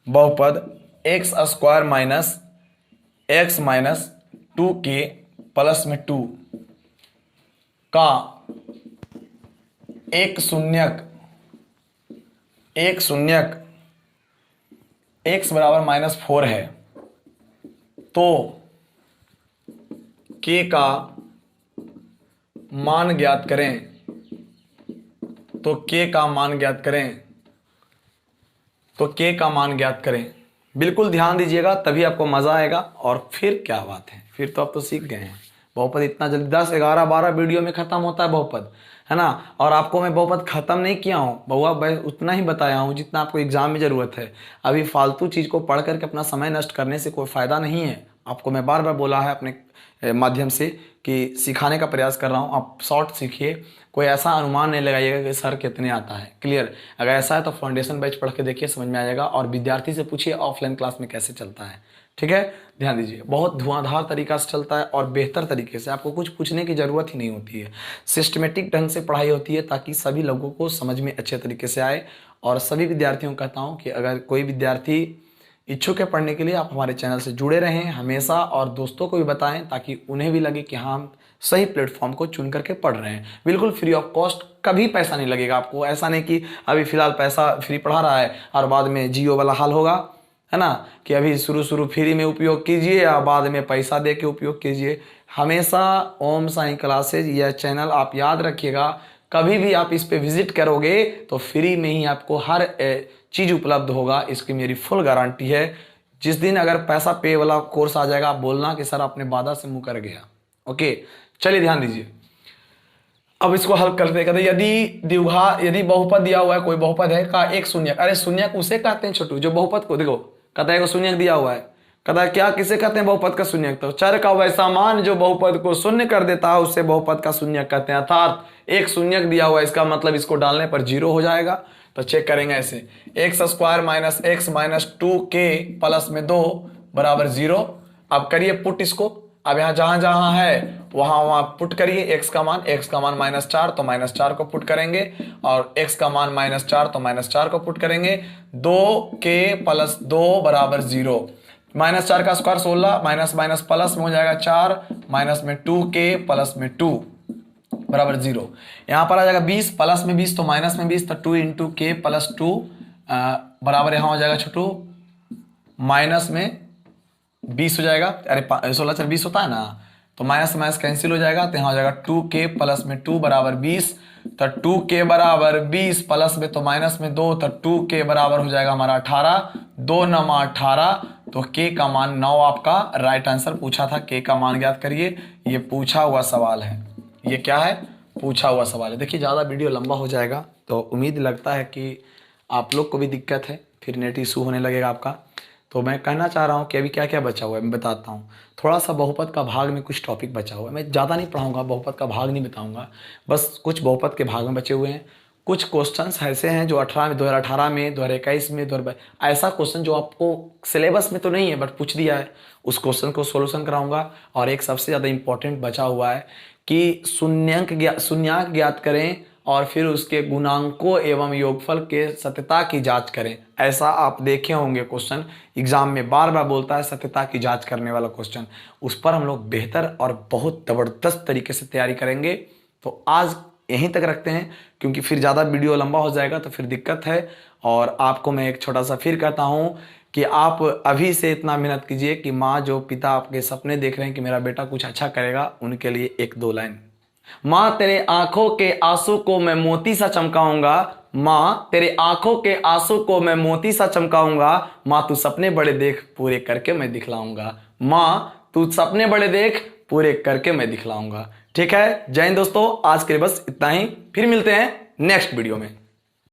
बहुपद x square minus x minus 2 के प्लस में 2 का एक शून्यक x बराबर -4 है, तो k का मान ज्ञात करें। तो k का मान ज्ञात करें, तो k का मान ज्ञात करें। बिल्कुल ध्यान दीजिएगा, तभी आपको मजा आएगा। और फिर क्या बात है, फिर तो आप तो सीख गए हैं। बहुपद इतना जल्दी 10 11 12 वीडियो में खत्म होता है बहुपद, है ना। और आपको मैं बहुपद खत्म नहीं किया हूँ बहुआ, मैं उतना ही बताया हूँ जितना आपको एग्जाम में जरूरत है। अभी फालतू चीज को पढ़ करके अपना समय नष्ट करने से कोई फायदा नहीं है। आपको मैं बार बार बोला है अपने माध्यम से कि सिखाने का प्रयास कर रहा हूँ, आप शॉर्ट सीखिए। कोई ऐसा अनुमान नहीं लगाइएगा कि सर कितने आता है, क्लियर। अगर ऐसा है तो फाउंडेशन बैच पढ़ के देखिए, समझ में आ जाएगा। और विद्यार्थी से पूछिए ऑफलाइन क्लास में कैसे चलता है, ठीक है। ध्यान दीजिए, बहुत धुआंधार तरीका से चलता है और बेहतर तरीके से, आपको कुछ पूछने की जरूरत ही नहीं होती है। सिस्टमेटिक ढंग से पढ़ाई होती है ताकि सभी लोगों को समझ में अच्छे तरीके से आए। और सभी विद्यार्थियों को कहता हूँ कि अगर कोई विद्यार्थी इच्छुक है पढ़ने के लिए, आप हमारे चैनल से जुड़े रहें हमेशा, और दोस्तों को भी बताएं ताकि उन्हें भी लगे कि हाँ हम सही प्लेटफॉर्म को चुन करके पढ़ रहे हैं। बिल्कुल फ्री ऑफ कॉस्ट, कभी पैसा नहीं लगेगा आपको। ऐसा नहीं कि अभी फिलहाल पैसा फ्री पढ़ा रहा है और बाद में जियो वाला हाल होगा, है ना, कि अभी शुरू फ्री में उपयोग कीजिए या बाद में पैसा दे के उपयोग कीजिए। हमेशा ओम साईं क्लासेज यह चैनल आप याद रखिएगा, कभी भी आप इस पे विजिट करोगे तो फ्री में ही आपको हर चीज़ उपलब्ध होगा, इसकी मेरी फुल गारंटी है। जिस दिन अगर पैसा पे वाला कोर्स आ जाएगा, आप बोलना कि सर आपने वादा से मुंह कर गया। ओके, चलिए ध्यान दीजिए। अब इसको हल करते कहते यदि बहुपद दिया हुआ है, कोई बहुपद है का एक शून्यक, अरे शून्यक उसे कहते हैं छोटू जो बहुपद को, देखो कहता है शून्यक दिया हुआ है, कहता है क्या किसे कहते हैं बहुपद का शून्यक, तो चर का वैसा मान जो बहुपद को शून्य कर देता है उसे बहुपद का शून्यक कहते हैं। अर्थात एक शून्यक दिया हुआ है, इसका मतलब इसको डालने पर 0 हो जाएगा। तो चेक करेंगे ऐसे, x square minus x minus 2 के प्लस में 2 बराबर 0। अब करिए पुट इसको, अब यहाँ जहां जहां है वहां पुट करिए। एक्स का मान -4 तो -4 को पुट करेंगे, और एक्स का मान -4 तो -4 को पुट करेंगे। 2 के प्लस 2 बराबर 0, -4 का स्क्वायर 16, माइनस माइनस प्लस में हो जाएगा 4, माइनस में 2 के प्लस में 2 बराबर 0। यहाँ पर आ जाएगा 20, प्लस में 20 तो माइनस में 20, तो 2 इंटू के प्लस 2 बराबर यहाँ हो जाएगा छोटू माइनस में 20 हो जाएगा। अरे 16 4 20 होता है ना, तो माइनस माइनस कैंसिल हो जाएगा, तो यहाँ हो जाएगा 2k प्लस में 2 बराबर 20। तो 2k बराबर 20 प्लस में तो माइनस में 2, तो 2k बराबर हो जाएगा हमारा 18, 2 9 18। तो k का मान 9 आपका राइट आंसर पूछा था। k का मान ज्ञात करिए, ये पूछा हुआ सवाल है। ये क्या है? पूछा हुआ सवाल है। देखिए ज़्यादा वीडियो लंबा हो जाएगा, तो उम्मीद लगता है कि आप लोग को भी दिक्कत है, फिर नेट इशू होने लगेगा आपका। तो मैं कहना चाह रहा हूँ कि अभी क्या क्या बचा हुआ है मैं बताता हूँ। थोड़ा सा बहुपद का भाग में कुछ टॉपिक बचा हुआ है, मैं ज़्यादा नहीं पढ़ाऊँगा, बहुपद का भाग नहीं बताऊँगा, बस कुछ बहुपद के भाग में बचे हुए हैं। कुछ क्वेश्चंस ऐसे हैं जो 2018 में 2021 में 2022 ऐसा क्वेश्चन जो आपको सिलेबस में तो नहीं है बट पूछ दिया है, उस क्वेश्चन को सोल्यूशन कराऊंगा। और एक सबसे ज़्यादा इंपॉर्टेंट बचा हुआ है कि शून्यांक ज्ञात करें और फिर उसके गुणांकों एवं योगफल के सत्यता की जांच करें। ऐसा आप देखे होंगे क्वेश्चन एग्जाम में बार बार बोलता है, सत्यता की जांच करने वाला क्वेश्चन। उस पर हम लोग बेहतर और बहुत ज़बरदस्त तरीके से तैयारी करेंगे। तो आज यहीं तक रखते हैं, क्योंकि फिर ज़्यादा वीडियो लंबा हो जाएगा तो फिर दिक्कत है। और आपको मैं एक छोटा सा फिर कहता हूँ कि आप अभी से इतना मेहनत कीजिए कि माँ जो पिता आपके सपने देख रहे हैं कि मेरा बेटा कुछ अच्छा करेगा, उनके लिए 1-2 लाइन। माँ तेरे आंखों के आंसू को मैं मोती सा चमकाऊंगा, माँ तेरे आंखों के आंसू को मैं मोती सा चमकाऊंगा, माँ तू सपने बड़े देख पूरे करके मैं दिखलाऊंगा, माँ तू सपने बड़े देख पूरे करके मैं दिखलाऊंगा। ठीक है, जय हिंद दोस्तों, आज के लिए बस इतना ही, फिर मिलते हैं नेक्स्ट वीडियो में।